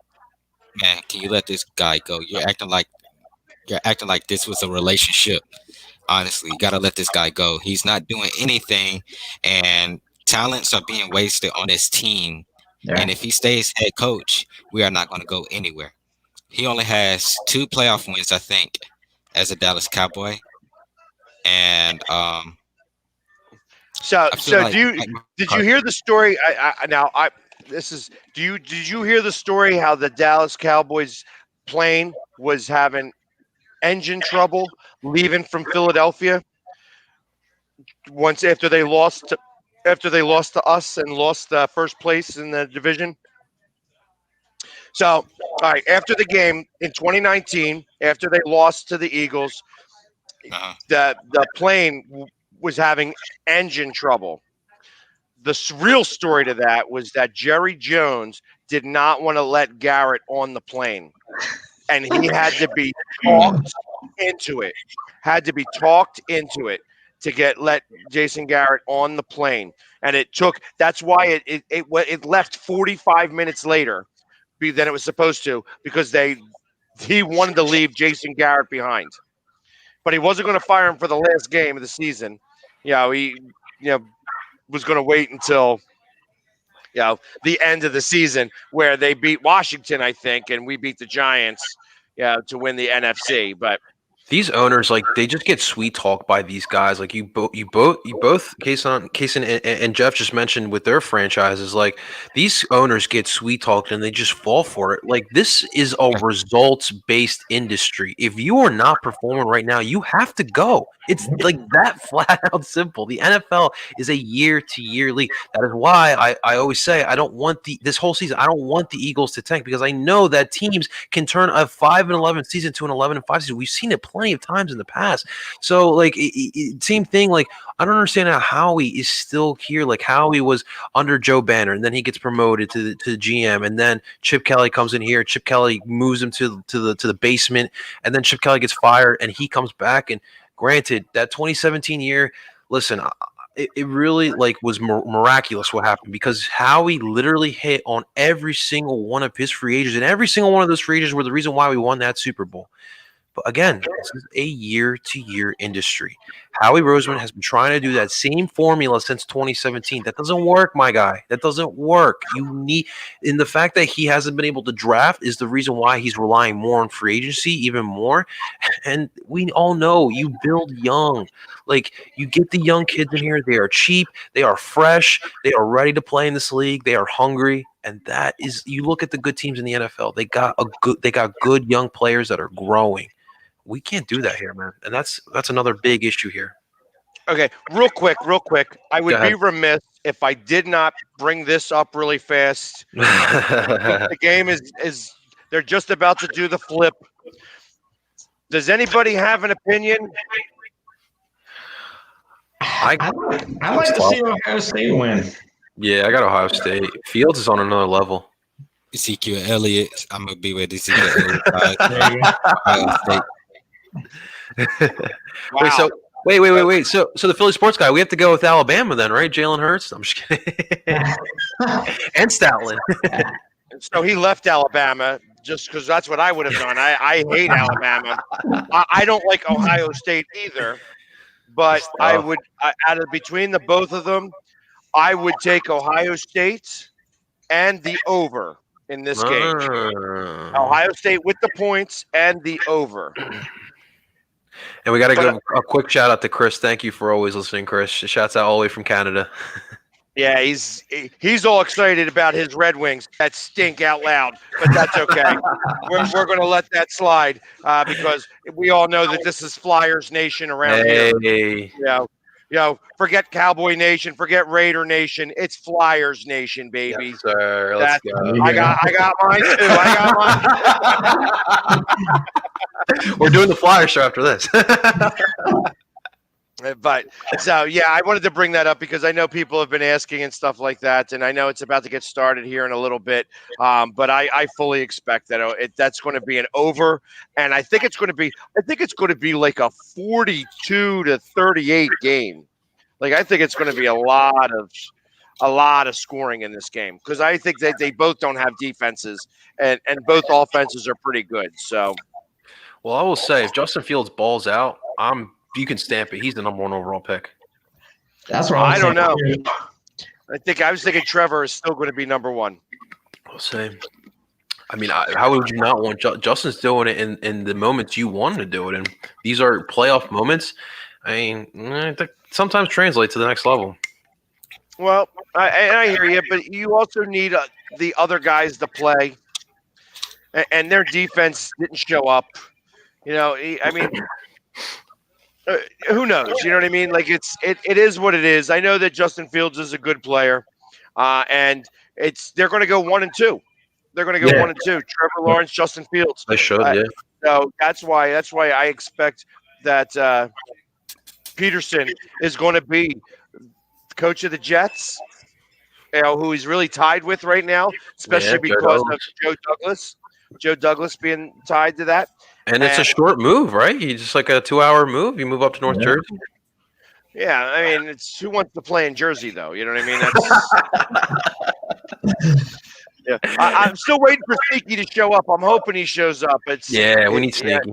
man, can you let this guy go? You're acting like this was a relationship. Honestly, you got to let this guy go. He's not doing anything, and talents are being wasted on this team. Yeah. And if he stays head coach, we are not going to go anywhere. He only has 2 playoff wins, I think, as a Dallas Cowboy. And did you hear the story? Did you hear the story how the Dallas Cowboys plane was having engine trouble leaving from Philadelphia once after they lost to us and lost first place in the division? So, all right, after the game in 2019, after they lost to the Eagles, the plane was having engine trouble. The real story to that was that Jerry Jones did not want to let Garrett on the plane, and he had to be talked into it. To let Jason Garrett on the plane, and it took. That's why it left 45 minutes later than it was supposed to, because he wanted to leave Jason Garrett behind, but he wasn't going to fire him for the last game of the season. He was going to wait until the end of the season where they beat Washington, I think, and we beat the Giants to win the NFC, but. These owners, like, they just get sweet talked by these guys. Like you both, Cason and Jeff just mentioned with their franchises. Like, these owners get sweet talked and they just fall for it. Like, this is a results-based industry. If you are not performing right now, you have to go. It's like that flat out simple. The NFL is a year-to-year league. That is why I always say I don't want this whole season. I don't want the Eagles to tank, because I know that teams can turn a 5-11 season to an 11-5 season. We've seen it plenty of times in the past. So, like, same thing. Like, I don't understand how Howie is still here. Like, Howie was under Joe Banner, and then he gets promoted to the GM, and then Chip Kelly comes in here. Chip Kelly moves him to the basement, and then Chip Kelly gets fired, and he comes back. And granted, that 2017 year, listen, it really was miraculous what happened, because Howie literally hit on every single one of his free agents, and every single one of those free agents were the reason why we won that Super Bowl. But again, this is a year-to-year industry. Howie Roseman has been trying to do that same formula since 2017. That doesn't work, my guy. That doesn't work. And the fact that he hasn't been able to draft is the reason why he's relying more on free agency, even more. And we all know you build young. Like, you get the young kids in here. They are cheap. They are fresh. They are ready to play in this league. They are hungry. And that is, you look at the good teams in the NFL. They got good young players that are growing. We can't do that here, man. And that's another big issue here. Okay, real quick. I would be remiss if I did not bring this up really fast. The game is they're just about to do the flip. Does anybody have an opinion? I'd like to see Ohio State win. Yeah, I got Ohio State. Fields is on another level. Ezekiel Elliott. I'm going to be with Ezekiel Elliott. Ohio State. Wow. Wait. So the Philly sports guy, we have to go with Alabama then, right? Jalen Hurts. I'm just kidding. And Stoutland. So he left Alabama just because that's what I would have done. I hate Alabama. I don't like Ohio State either. But I would, out of between the both of them, I would take Ohio State and the over in this game. Ohio State with the points and the over. And we got to give a quick shout out to Chris. Thank you for always listening, Chris. Shouts out all the way from Canada. Yeah, he's all excited about his Red Wings that stink out loud, but that's okay. We're going to let that slide because we all know that this is Flyers Nation around here. Forget Cowboy Nation, forget Raider Nation. It's Flyers Nation, baby. Yes, sir. Let's go. I got mine too. I got mine. We're doing the Flyers show after this. But so, yeah, I wanted to bring that up because I know people have been asking and stuff like that, and I know it's about to get started here in a little bit. But I fully expect that that's going to be an over, and I think it's going to be like a 42-38 game. Like, I think it's going to be a lot of scoring in this game because I think that they both don't have defenses, and both offenses are pretty good. So, well, I will say if Justin Fields balls out, you can stamp it. He's the number 1 overall pick. That's what I don't know. I was thinking Trevor is still going to be number 1. I'll say. I mean, how would you not want Justin's doing it in the moments you want him to do it in? These are playoff moments. I mean, that sometimes translate to the next level. Well, I hear you, but you also need the other guys to play, and their defense didn't show up. I mean. Who knows? You know what I mean? Like it is what it is. I know that Justin Fields is a good player, and they're going to go 1 and 2. They're going to go 1 and 2. Trevor Lawrence, Justin Fields. They should, yeah. So that's why I expect that Peterson is going to be coach of the Jets. Who he's really tied with right now, especially because of Joe Douglas being tied to that. And it's a short move, right? You just like a 2-hour move. You move up to North Jersey. Yeah, I mean, it's who wants to play in Jersey, though? You know what I mean? Yeah, I'm still waiting for Sneaky to show up. I'm hoping he shows up. We need Sneaky.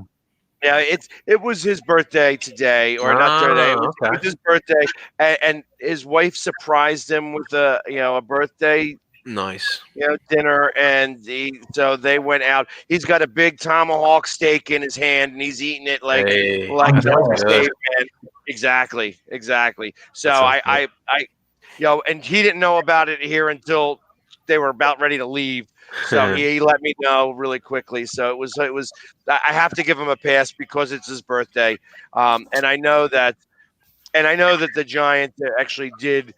Yeah, it was his birthday today, or not today. It was his birthday, and his wife surprised him with a birthday. Nice. Dinner, and so they went out. He's got a big tomahawk steak in his hand, and he's eating it like steak, man. Exactly. So I and he didn't know about it here until they were about ready to leave. So he let me know really quickly. So it was. I have to give him a pass because it's his birthday, and I know that. And I know that the Giants actually did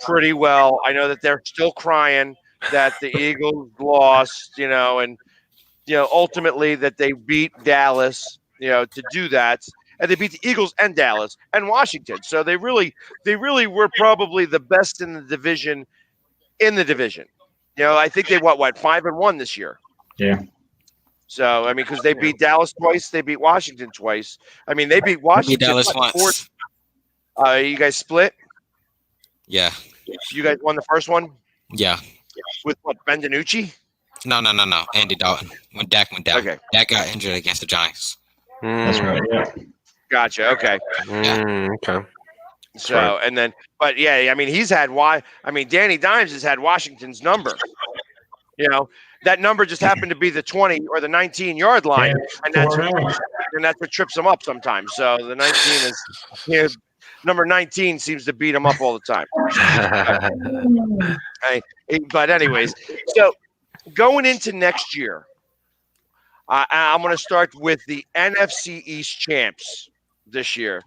pretty well. I know that they're still crying that the Eagles lost, and ultimately that they beat Dallas, to do that, and they beat the Eagles and Dallas and Washington. So they really were probably the best in the division. I think they 5-1 this year. Yeah. So I mean, because they beat Dallas twice, they beat Washington twice. I mean, they beat Washington Dallas once. You guys split? Yeah. You guys won the first one? Yeah. With what, Ben DiNucci? No. Andy Dalton. When Dak went down. Okay. Dak got injured against the Giants. That's right, yeah. Gotcha, okay. Okay. So, and then, but yeah, I mean, Danny Dimes has had Washington's number. That number just happened to be the 20 or the 19-yard line, and that's what trips them up sometimes. So the 19 is number 19 seems to beat him up all the time. But anyways, so going into next year, I'm going to start with the NFC East Champs this year.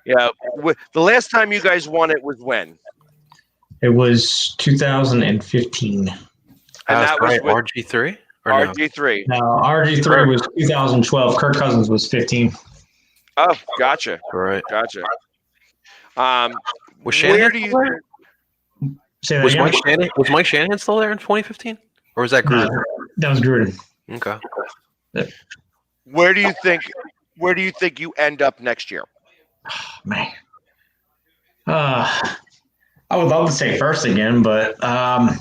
Yeah, the last time you guys won it was when? It was 2015. And that was with RG3? RG3. No, RG3 was 2012. Kirk Cousins was 15. Oh, gotcha. Right. Gotcha. Was Shanahan where do you was Mike Shanahan still there in 2015? Or was that Gruden? No, that was Gruden. Okay. Where do you think you end up next year? Man. I would love to say first again, but I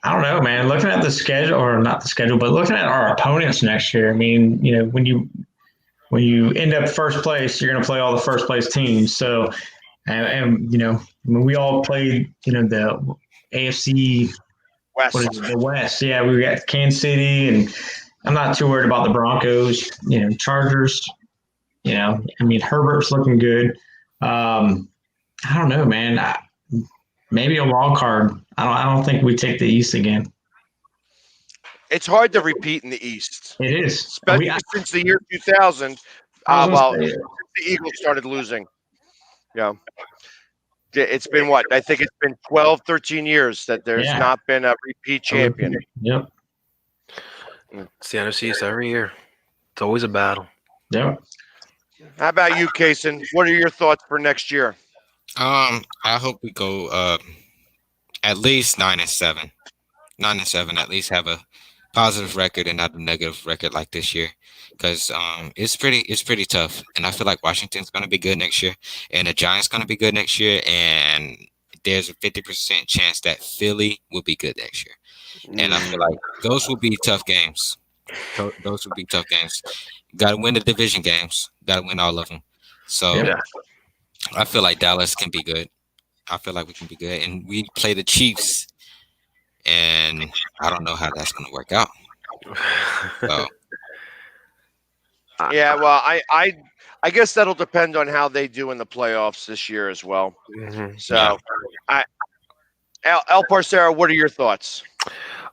don't know, man. Looking at the schedule, or not the schedule, but looking at our opponents next year, I mean, when you end up first place, you're going to play all the first place teams. So, and we all played, the AFC West. What is it, the West. Yeah, we got Kansas City, and I'm not too worried about the Broncos. Chargers. I mean, Herbert's looking good. I don't know, man. Maybe a wild card. I don't think we take the East again. It's hard to repeat in the East. It is, especially since the year 2000. Since the Eagles started losing. Yeah. It's been what? I think it's been 12, 13 years that there's not been a repeat champion. Yep. It's the NFC East every year. It's always a battle. Yep. How about you, Cason? What are your thoughts for next year? I hope we go at least 9-7. 9-7, at least have a positive record and not a negative record like this year, because it's pretty tough, and I feel like Washington's going to be good next year, and the Giants going to be good next year, and there's a 50% chance that Philly will be good next year, and I feel like those will be tough games. Those will be tough games. Got to win the division games. Got to win all of them. So I feel like Dallas can be good. I feel like we can be good, and we play the Chiefs. And I don't know how that's going to work out. So. Yeah, well, I guess that'll depend on how they do in the playoffs this year as well. Mm-hmm. So, El Parcero, what are your thoughts?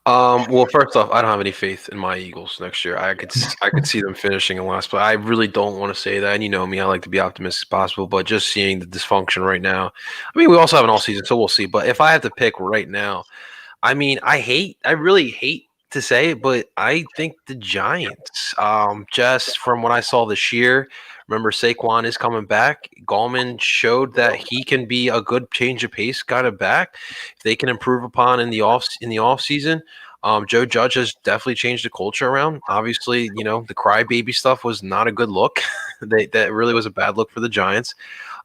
Well, first off, I don't have any faith in my Eagles next year. I could see them finishing in last, but I really don't want to say that. And you know me, I like to be optimistic as possible, but just seeing the dysfunction right now. I mean, we also have an all season, so we'll see. But if I had to pick right now, I mean, I really hate to say it, but I think the Giants, just from what I saw this year, remember Saquon is coming back. Gallman showed that he can be a good change of pace kind of back. If they can improve upon in the off season. Joe Judge has definitely changed the culture around. Obviously, you know, the crybaby stuff was not a good look. That really was a bad look for the Giants.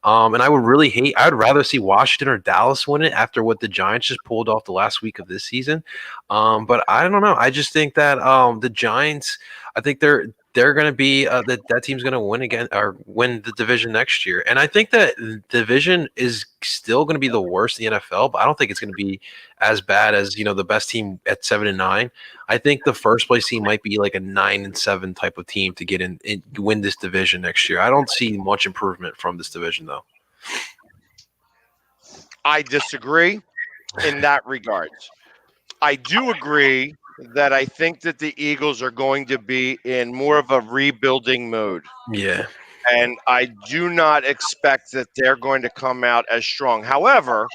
And I would rather see Washington or Dallas win it after what the Giants just pulled off the last week of this season. But I don't know. I just think that the Giants, I think they're going to be that team's going to win again or win the division next year. And I think that the division is still going to be the worst in the NFL, but I don't think it's going to be as bad as, you know, the best team at 7-9. I think the first place team might be like a 9-7 type of team to get in and win this division next year. I don't see much improvement from this division though. I disagree in that regard. I do agree that I think that the Eagles are going to be in more of a rebuilding mode. Yeah. And I do not expect that they're going to come out as strong. However,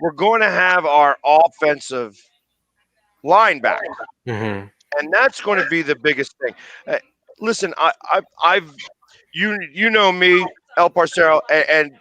we're going to have our offensive line back. Mm-hmm. And that's going to be the biggest thing. Listen, you know me, El Parcero, and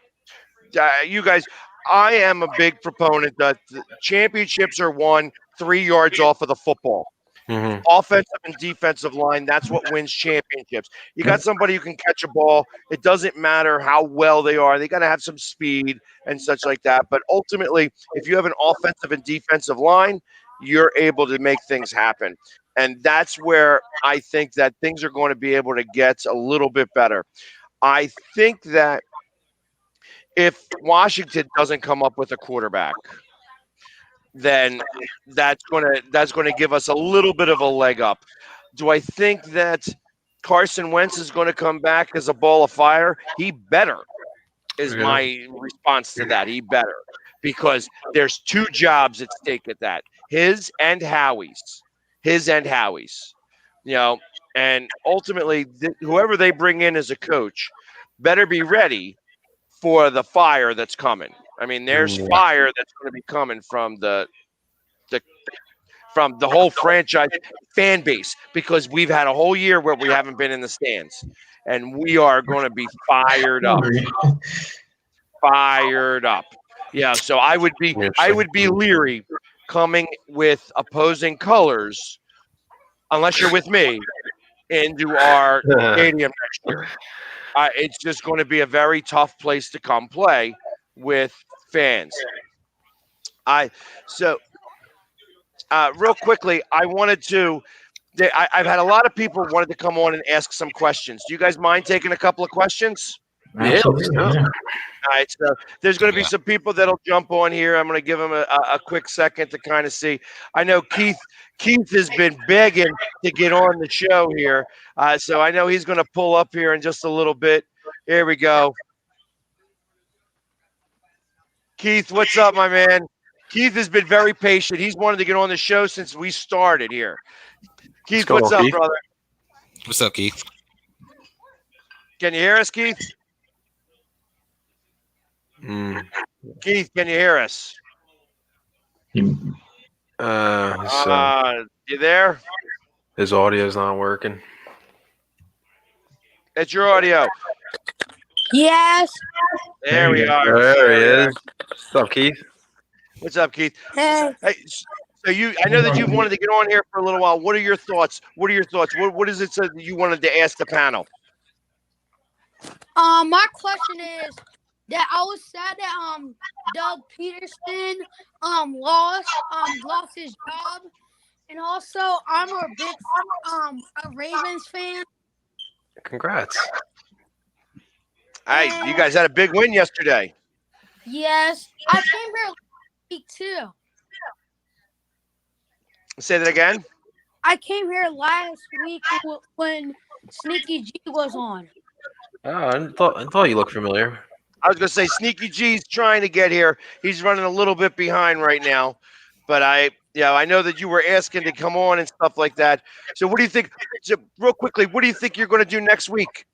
you guys, I am a big proponent that the championships are won 3 yards off of the football. Mm-hmm. Offensive and defensive line, that's what wins championships. You got somebody who can catch a ball. It doesn't matter how well they are. They got to have some speed and such like that. But ultimately, if you have an offensive and defensive line, you're able to make things happen. And that's where I think that things are going to be able to get a little bit better. I think that if Washington doesn't come up with a quarterback, then that's going to give us a little bit of a leg up. Do I think that Carson Wentz is going to come back as a ball of fire? He better, is my response to that. He better, because there's 2 jobs at stake at that. His and Howie's. You know, and ultimately, whoever they bring in as a coach better be ready for the fire that's coming. I mean, there's fire that's going to be coming from the whole franchise fan base, because we've had a whole year where we haven't been in the stands, and we are going to be fired up. Yeah, so I would be leery coming with opposing colors, unless you're with me, into our stadium next year. It's just going to be a very tough place to come play with fans. Real quickly, I wanted to. I've had a lot of people wanted to come on and ask some questions. Do you guys mind taking a couple of questions? Yeah. All right, so there's going to be some people that'll jump on here. I'm going to give them a quick second to kind of see. I know Keith has been begging to get on the show here, so I know he's going to pull up here in just a little bit. Here we go. Keith, what's up, my man? Keith has been very patient. He's wanted to get on the show since we started here. Keith, what's up, brother? What's up, Keith? Can you hear us, Keith? Keith, can you hear us? You- You there? His audio's not working. It's your audio. Yes. There we are. There he is. What's up, Keith? What's up, Keith? Hey. Hey, so I know that you've wanted to get on here for a little while. What are your thoughts? What is it that you wanted to ask the panel? My question is that I was sad that Doug Peterson lost his job, and also I'm a big a Ravens fan. Congrats. Hey, you guys had a big win yesterday. Yes, I came here last week too. Say that again. I came here last week when Sneaky G was on. Oh, I thought you looked familiar. I was going to say Sneaky G's trying to get here. He's running a little bit behind right now. But I know that you were asking to come on and stuff like that. So what do you think, real quickly, what do you think you're going to do next week?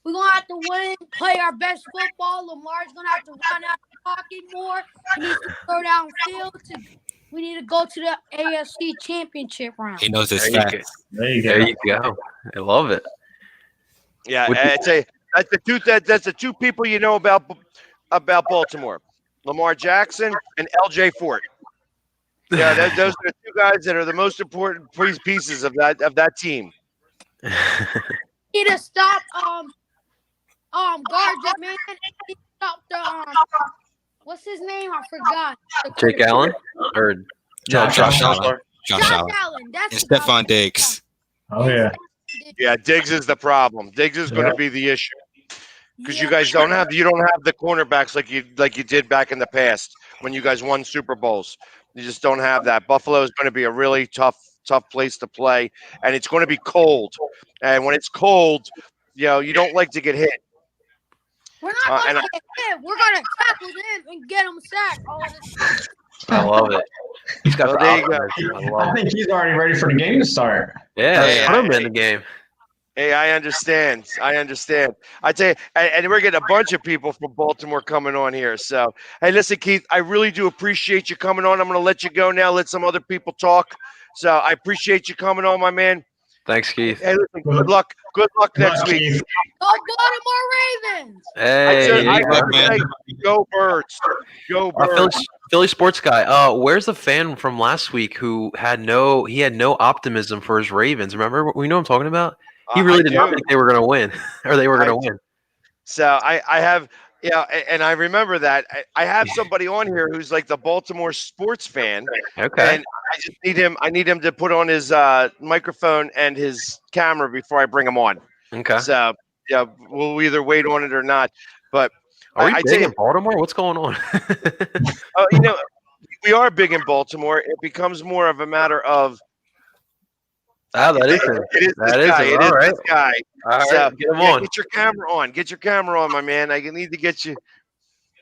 We're going to have to win, play our best football. Lamar's going to have to run out the pocket more. We need to go downfield. We need to go to the AFC Championship round. He knows his facts. There you go. There you go. I love it. Yeah, that's the two people you know about Baltimore, Lamar Jackson and LJ Fort. Yeah, those are the two guys that are the most important pieces of that team. We need to stop Gardner, man. We need to stop the what's his name? I forgot. Jake Allen or Josh Allen. Josh Allen. That's And Stephon Diggs. Oh yeah. Yeah, Diggs is the problem. Diggs is going to be the issue because you guys don't have the cornerbacks like you did back in the past when you guys won Super Bowls. You just don't have that. Buffalo is going to be a really tough place to play, and it's going to be cold. And when it's cold, you don't like to get hit. We're not going to get hit. We're going to tackle them and get them sacked. I love it. He's got the there you go. I think he's already ready for the game to start. Yeah, put him in the game. Hey, I understand. I tell you, and we're getting a bunch of people from Baltimore coming on here. So, hey, listen, Keith, I really do appreciate you coming on. I'm going to let you go now. Let some other people talk. So, I appreciate you coming on, my man. Thanks, Keith. Hey, listen, good luck. Good luck next week. Keith. Go Baltimore Ravens. Hey, I say, go Birds. Go Birds. Philly sports guy. Where's the fan from last week who had no optimism for his Ravens? Remember, we know what I'm talking about. He really did not think they were going to win, or they were going to win. So I have, and I remember that. I have somebody on here who's like the Baltimore sports fan. Okay. And I just need him. I need him to put on his microphone and his camera before I bring him on. Okay. So we'll either wait on it or not. But are we big in Baltimore? What's going on? We are big in Baltimore. It becomes more of a matter of. That is This guy. All right, so, get him on. Get your camera on. Get your camera on, my man. I need to get you.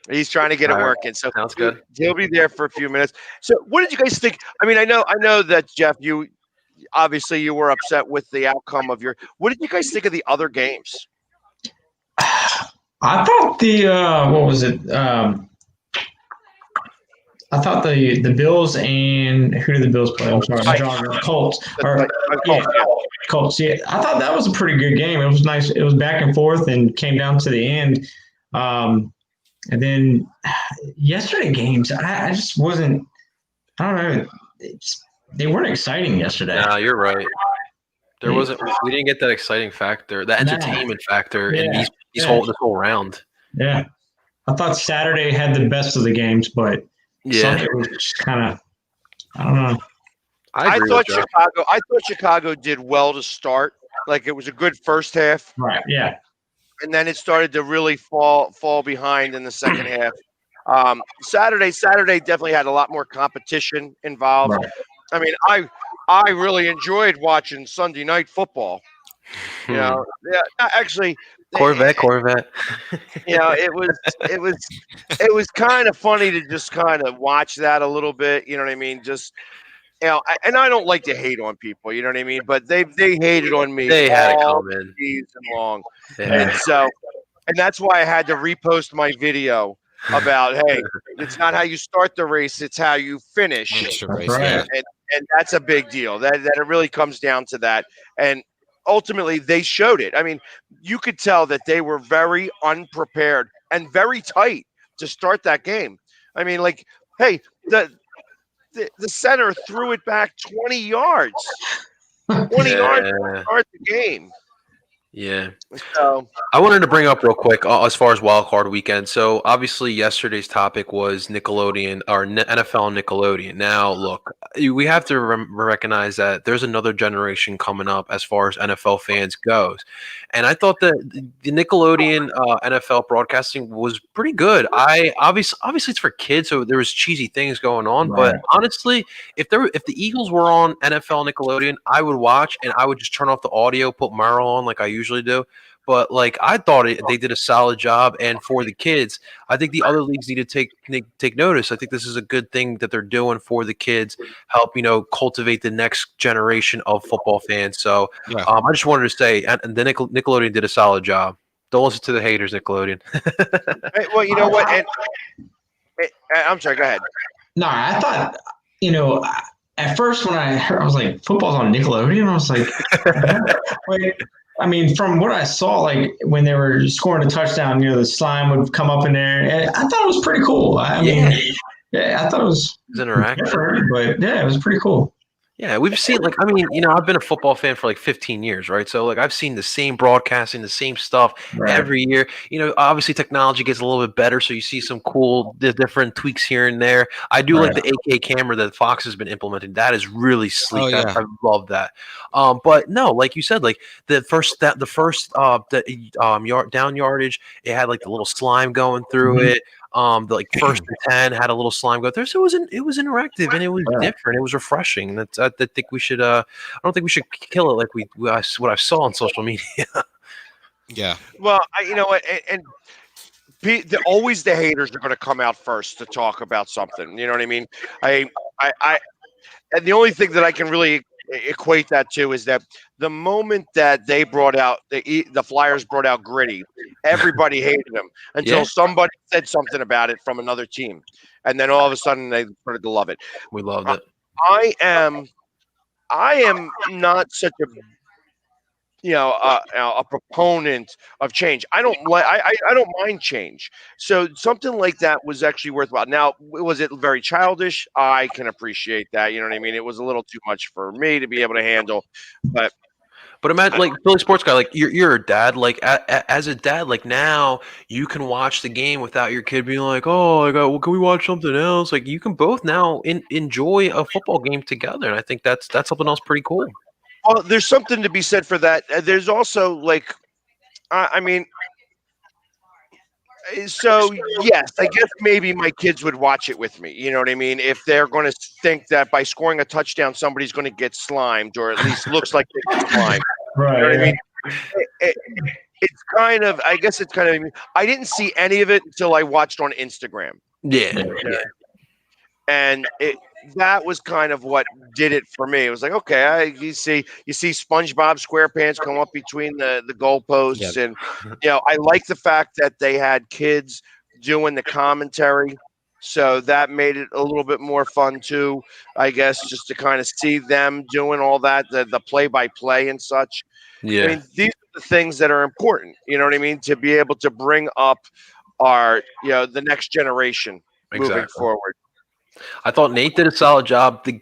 He's trying to get it working. So sounds good. He'll be there for a few minutes. So what did you guys think? I mean, I know that Jeff, you obviously were upset with the outcome of your. What did you guys think of the other games? I thought what was it? I thought the Bills and who did the Bills play? I'm sorry, Colts. Colts. Yeah, I thought that was a pretty good game. It was nice. It was back and forth and came down to the end. And then yesterday games, I just wasn't. I don't know. They weren't exciting yesterday. No, you're right. There wasn't. We didn't get that exciting factor, that entertainment factor in this whole round. Yeah, I thought Saturday had the best of the games, but. Sunday was just kind of, I don't know. I thought Chicago did well to start. Like it was a good first half. Right. Yeah. And then it started to really fall behind in the second half. Saturday definitely had a lot more competition involved. Right. I mean, I really enjoyed watching Sunday night football. Actually. Corvette. It was kind of funny to just kind of watch that a little bit. You know what I mean? Just, and I don't like to hate on people. You know what I mean? But they hated on me. They had to come in season long, and that's why I had to repost my video about, hey, it's not how you start the race, it's how you finish. That's right. And that's a big deal. That it really comes down to that. And ultimately, they showed it. I mean, you could tell that they were very unprepared and very tight to start that game. I mean, like, hey, the center threw it back 20 yards. 20 yards to start the game. Yeah. So I wanted to bring up real quick as far as wild card weekend. So obviously yesterday's topic was Nickelodeon or NFL Nickelodeon. Now look, we have to recognize that there's another generation coming up as far as NFL fans goes, and I thought that the Nickelodeon NFL broadcasting was pretty good. I obviously it's for kids, so there was cheesy things going on. Right. But honestly, if the Eagles were on NFL Nickelodeon, I would watch and I would just turn off the audio, put Merrill on like I usually do. But like I thought they did a solid job, and for the kids, I think the other leagues need to take notice. I think this is a good thing that they're doing for the kids, help cultivate the next generation of football fans. So I just wanted to say, and the Nickelodeon did a solid job. Don't listen to the haters, Nickelodeon. hey, well, you know what? And I'm sorry. Go ahead. No, I thought at first when I heard, I was like, football's on Nickelodeon. I was like, I mean, from what I saw, like when they were scoring a touchdown, the slime would come up in there, and I thought it was pretty cool. I mean, I thought it was interactive, different, but yeah, it was pretty cool. Yeah, we've seen I've been a football fan for like 15 years, right? So like I've seen the same broadcasting, the same stuff every year. Obviously technology gets a little bit better, so you see some cool different tweaks here and there. I do like the 8K camera that Fox has been implementing. That is really sleek. I love that. But no, like you said, like the first down yardage, it had like the little slime going through it. The like 1st and 10 had a little slime go through, so it was interactive and it was different. It was refreshing. I think we should. I don't think we should kill it like what I saw on social media. Yeah. Well, you know what, and always the haters are going to come out first to talk about something. You know what I mean? I and the only thing that I can really equate that to is that the moment that they brought out the Flyers brought out Gritty, everybody hated them until somebody said something about it from another team, and then all of a sudden they started to love it. We loved it. I am not such a a proponent of change. I don't mind change. So something like that was actually worthwhile. Now, was it very childish? I can appreciate that. You know what I mean? It was a little too much for me to be able to handle. But imagine, like Philly sports guy, like you're a dad. Like as a dad, like now you can watch the game without your kid being like, "Oh, can we watch something else?" Like you can both now enjoy a football game together, and I think that's something else pretty cool. Well, there's something to be said for that. There's also like, I mean, so yes, I guess maybe my kids would watch it with me. You know what I mean? If they're going to think that by scoring a touchdown, somebody's going to get slimed, or at least looks like they get slimed. Right. You know what I mean? It's kind of, I guess it's kind of, I didn't see any of it until I watched on Instagram. Yeah. And that was kind of what did it for me. It was like, okay, you see SpongeBob SquarePants come up between the goalposts, and I like the fact that they had kids doing the commentary, so that made it a little bit more fun too. I guess just to kind of see them doing all that, the play-by-play and such. Yeah, I mean, these are the things that are important. You know what I mean? To be able to bring up our the next generation moving forward. I thought Nate did a solid job. The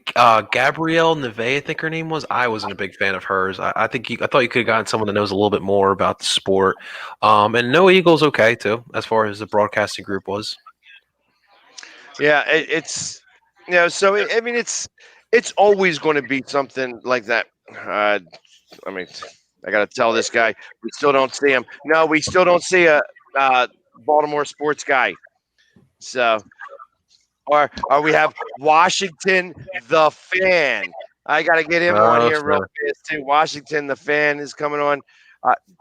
Gabrielle Neve, I think her name was. I wasn't a big fan of hers. I thought you could have gotten someone that knows a little bit more about the sport. And No Eagle's okay too, as far as the broadcasting group was. Yeah, it's So I mean, it's always going to be something like that. I mean, I got to tell this guy, we still don't see him. No, we still don't see a Baltimore sports guy. So. Or we have Washington the Fan. I got to get him on here real fast too. Washington the Fan is coming on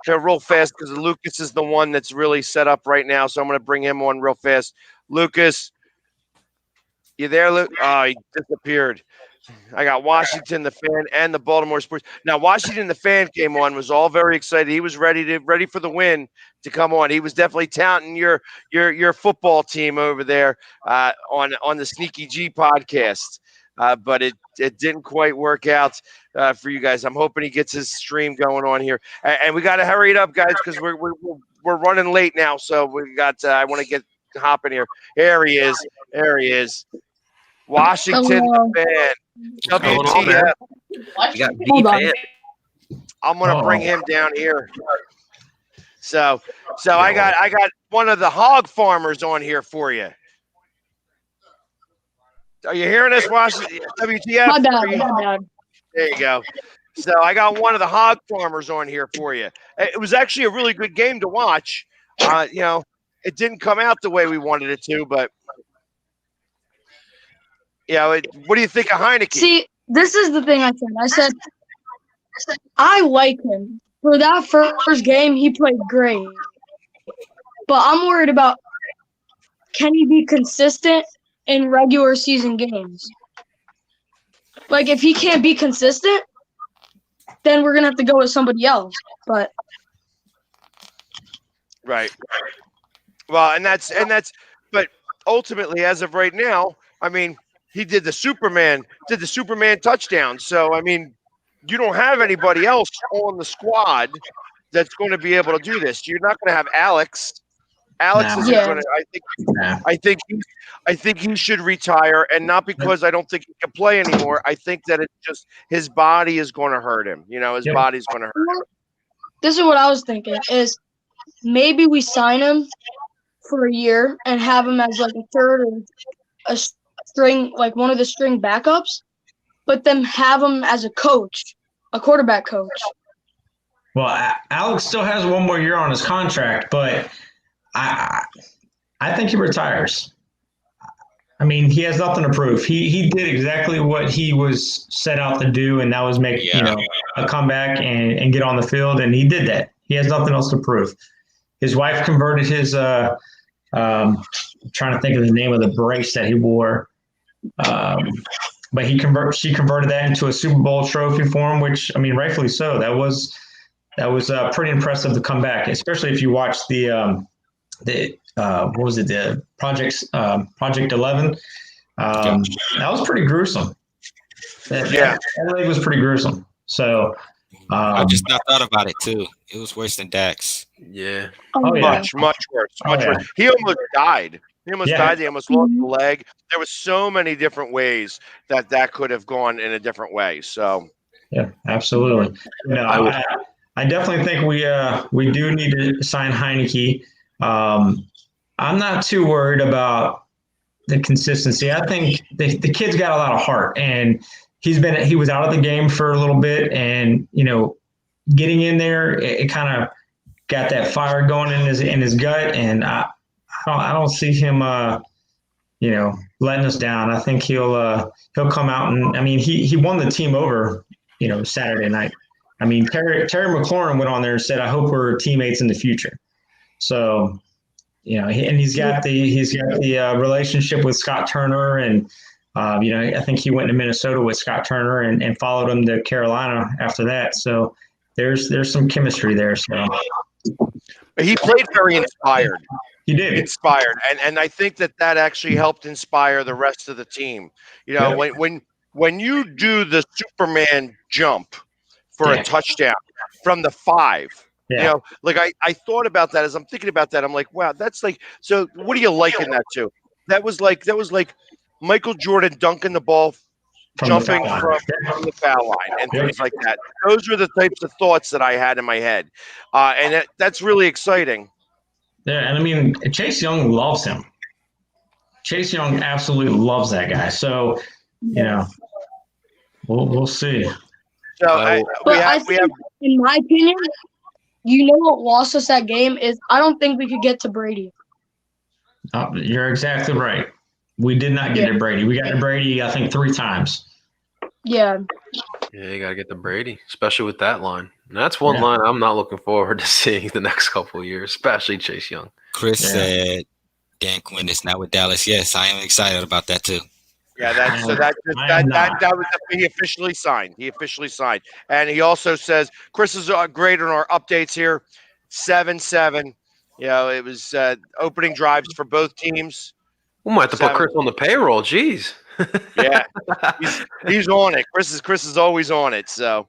real fast because Lucas is the one that's really set up right now. So I'm going to bring him on real fast. Lucas, you there, Luke? Oh, he disappeared. I got Washington, the Fan, and the Baltimore Sports. Now, Washington, the Fan came on, was all very excited. He was ready for the win to come on. He was definitely touting your football team over there on the Sneaky G podcast. But it didn't quite work out for you guys. I'm hoping he gets his stream going on here, and we got to hurry it up, guys, because we're running late now. So we got. I want to get hopping here. There he is. There he is. Washington, the Fan. WTF. You got the fan. I'm gonna bring him down here. So I got one of the hog farmers on here for you. Are you hearing us, Washington? WTF? My bad. There you go. So I got one of the hog farmers on here for you. It was actually a really good game to watch. It didn't come out the way we wanted it to, but what do you think of Heineke? See, this is the thing I said. I like him. For that first game, he played great. But I'm worried about, can he be consistent in regular season games? Like, if he can't be consistent, then we're going to have to go with somebody else. But right. Well, but ultimately, as of right now, I mean, he did the Superman touchdown. So, I mean, you don't have anybody else on the squad that's going to be able to do this. You're not going to have Alex. Alex isn't going to. I think he should retire, and not because I don't think he can play anymore. I think that it's just his body is going to hurt him. His body's going to hurt him. This is what I was thinking: is maybe we sign him for a year and have him as like a third or a string, like one of the string backups, but then have him as a coach, a quarterback coach. Well, Alex still has one more year on his contract, but I think he retires. I mean, he has nothing to prove. He did exactly what he was set out to do, and that was make a comeback and get on the field, and he did that. He has nothing else to prove. His wife converted his I'm trying to think of the name of the brace that he wore. But she converted that into a Super Bowl trophy for him, which, I mean, rightfully so. That was pretty impressive to come back, especially if you watch the what was it, the Project 11. That was pretty gruesome. That leg was pretty gruesome. So I just not thought about it too. It was worse than Dax. Yeah. Much worse. Worse. He almost died. He almost died. He almost lost the leg. There was so many different ways that could have gone in a different way. So yeah, absolutely. I definitely think we do need to sign Heineke. I'm not too worried about the consistency. I think the kid's got a lot of heart, and he was out of the game for a little bit, and getting in there, it kind of got that fire going in his gut, and I don't see him letting us down. I think he'll come out, and I mean he won the team over Saturday night. I mean Terry McLaurin went on there and said, "I hope we're teammates in the future." So and he's got the relationship with Scott Turner, and I think he went to Minnesota with Scott Turner and followed him to Carolina after that. So there's some chemistry there. So he played very inspired. He did. Inspired. And I think that actually helped inspire the rest of the team. When you do the Superman jump for a touchdown from the 5, I thought about that as I'm thinking about that. I'm like, wow, that's like, so what do you liken that to? That was like Michael Jordan dunking the ball, jumping from the foul line and things like that. Those were the types of thoughts that I had in my head. And that's really exciting. Yeah, and I mean, Chase Young loves him. Chase Young absolutely loves that guy. So, we'll see. So I think, in my opinion, what lost us that game is I don't think we could get to Brady. You're exactly right. We did not get to Brady. We got to Brady, I think, 3 times. Yeah. Yeah, you got to get to Brady, especially with that line. And that's one line I'm not looking forward to seeing the next couple of years, especially Chase Young. Chris said Dan Quinn is not with Dallas. Yes, I am excited about that too. Yeah, that was he officially signed. And he also says Chris is great on our updates here. 7-7. You know, it was opening drives for both teams. We might have to put Chris on the payroll. Jeez. Yeah, he's on it. Chris is always on it. So,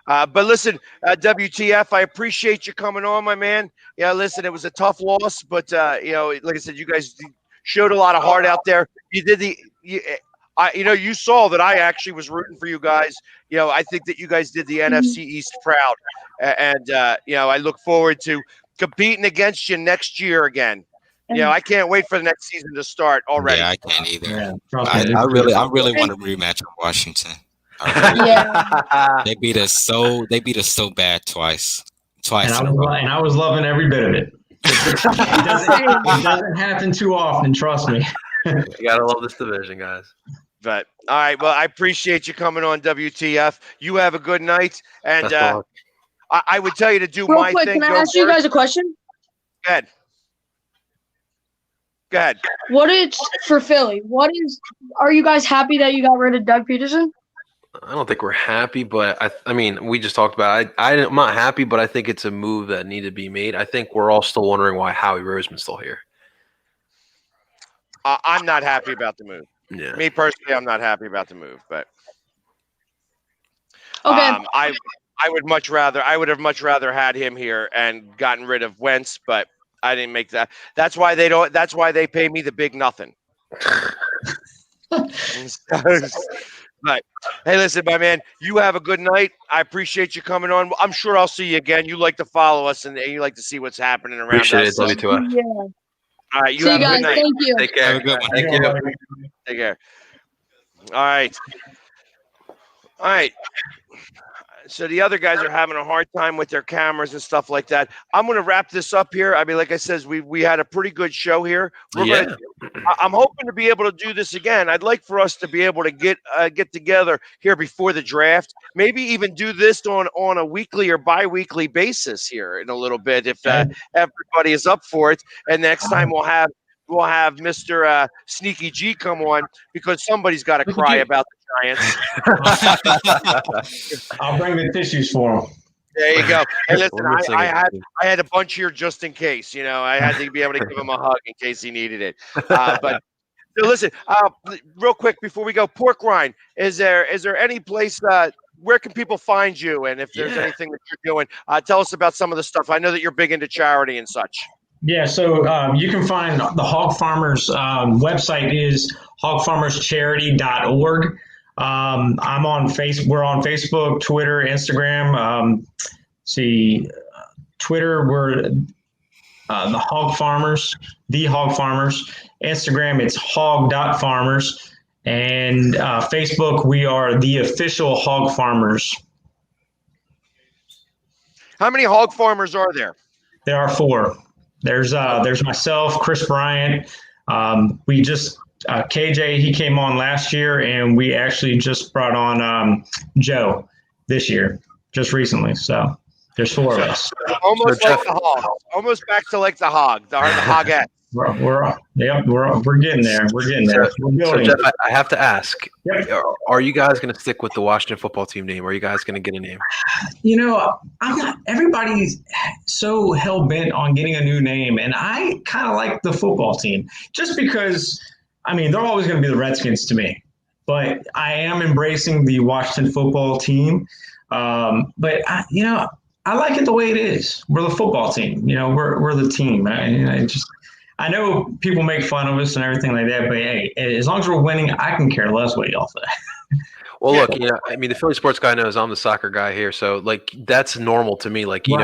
but listen, WTF, I appreciate you coming on, my man. Yeah, listen, it was a tough loss, but you know, like I said, you guys showed a lot of heart out there. You did you saw that I actually was rooting for you guys. You know, I think that you guys did the NFC East proud, and you know, I look forward to competing against you next year again. You know, I can't wait for the next season to start already. Yeah, I can't either. Yeah, I really want a rematch with Washington. They beat us so bad twice. And I was loving every bit of it. It doesn't happen too often, trust me. You gotta love this division, guys. But all right, well, I appreciate you coming on, WTF. You have a good night, and I would tell you to do Real my quick, thing. can I ask you guys a question? Go ahead. What is for Philly? Are you guys happy that you got rid of Doug Peterson? I don't think we're happy, but I mean, we just talked about it. I'm not happy, but I think it's a move that needed to be made. I think we're all still wondering why Howie Roseman's still here. I'm not happy about the move. Yeah. Me personally, I'm not happy about the move, but okay. I would have much rather had him here and gotten rid of Wentz, but I didn't make that. That's why they pay me the big nothing. But hey, listen, my man, you have a good night. I appreciate you coming on. I'm sure I'll see you again. You like to follow us and you like to see what's happening around Appreciate us. it, W2F. Yeah. All right, you See have you a guys. good night. Thank you. Take care. Have a good one. Thank you. Take care. All right. So the other guys are having a hard time with their cameras and stuff like that. I'm going to wrap this up here. I mean, like I said, we had a pretty good show here. I'm hoping to be able to do this again. I'd like for us to be able to get together here before the draft. Maybe even do this on a weekly or bi-weekly basis here in a little bit if everybody is up for it. And next time we'll have Mr. Sneaky G come on because somebody's got to cry about the Giants. I'll bring the tissues for them. There you go. Hey, listen, I had a bunch here just in case. You know, I had to be able to give him a hug in case he needed it. But so listen, real quick before we go, Pork Rind, is there any place where can people find you? And if there's anything that you're doing, tell us about some of the stuff. I know that you're big into charity and such. Yeah, so you can find the Hog Farmers website is hogfarmerscharity.org. I'm on We're on Facebook, Twitter, Instagram. Twitter, we're the Hog Farmers, the Hog Farmers. Instagram, it's hog.farmers. And Facebook, we are the official Hog Farmers. How many Hog Farmers are there? There are 4. There's myself, Chris Bryant. We just KJ, he came on last year, and we actually just brought on Joe this year, just recently. So there's 4 of us. Almost like the Hog. Almost back to like the Hog, the Hogette. We're getting there. We're getting there. So Jeff, I have to ask: Are you guys going to stick with the Washington football team name? Or are you guys going to get a name? You know, I'm not. Everybody's so hell bent on getting a new name, and I kind of like the football team just because. I mean, they're always going to be the Redskins to me, but I am embracing the Washington football team. But I like it the way it is. We're the football team. You know, we're the team. I know people make fun of us and everything like that, but hey, as long as we're winning, I can care less what y'all say. Well, look, I mean, the Philly sports guy knows I'm the soccer guy here, so like that's normal to me. Like, you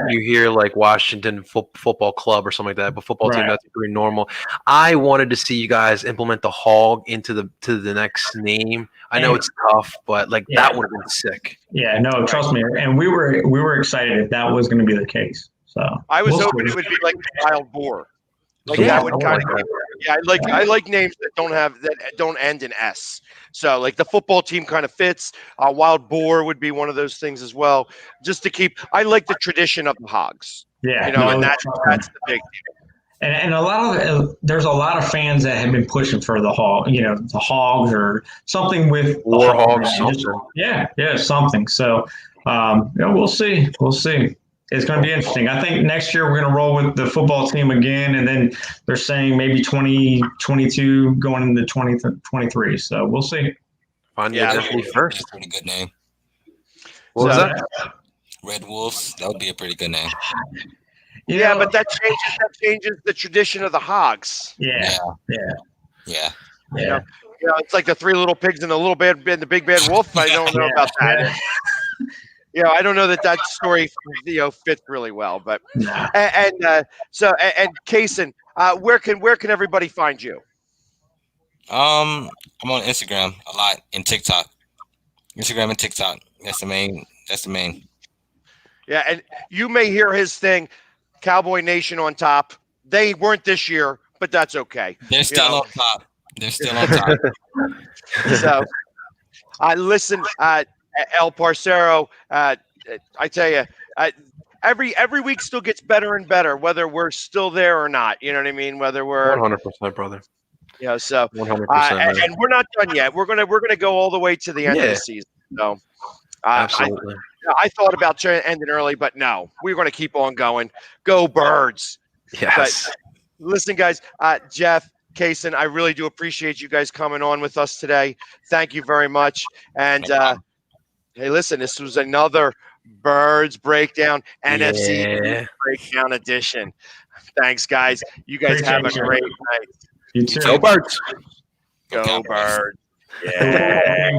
hear like Washington football club or something like that, but football team, that's pretty normal. I wanted to see you guys implement the Hog into the next name. I know it's tough, but like that would have been sick. Yeah, no, trust me, and we were excited if that was going to be the case. So I was hoping it would be like Wild Boar. Like that would kind of I like names that don't end in S. So like the football team kind of fits. Wild Boar would be one of those things as well. Just to keep, I like the tradition of the Hogs. Yeah, and that's the big thing. And a lot of there's a lot of fans that have been pushing for the Hogs or something with War Hogs. Something. So we'll see. It's going to be interesting. I think next year we're going to roll with the football team again, and then they're saying maybe 2022 going into 2023. So we'll see. Find the identity first. That's a pretty good name. What was that? Red Wolves. That would be a pretty good name. Yeah, but that changes the tradition of the Hogs. Yeah. It's like the three little pigs and the big bad wolf. I don't know about that. I don't know that story fits really well. But and Cason, where can everybody find you? I'm on Instagram a lot and TikTok. Instagram and TikTok. That's the main. Yeah, and you may hear his thing, Cowboy Nation on top. They weren't this year, but that's okay. They're still on top. So, listen, El Parcero, I tell you, every week still gets better and better, whether we're still there or not. You know what I mean? Whether we're 100%, brother. So 100%, and we're not done yet. We're gonna go all the way to the end of the season. So, absolutely. I thought about ending early, but no, we're going to keep on going. Go Birds! Yes. But listen, guys, Jeff, Cason, I really do appreciate you guys coming on with us today. Thank you very much. And hey, listen, this was another Birds Breakdown NFC Breakdown edition. Thanks, guys. You guys have a great night. You too. Go Birds! Go Birds! Yeah.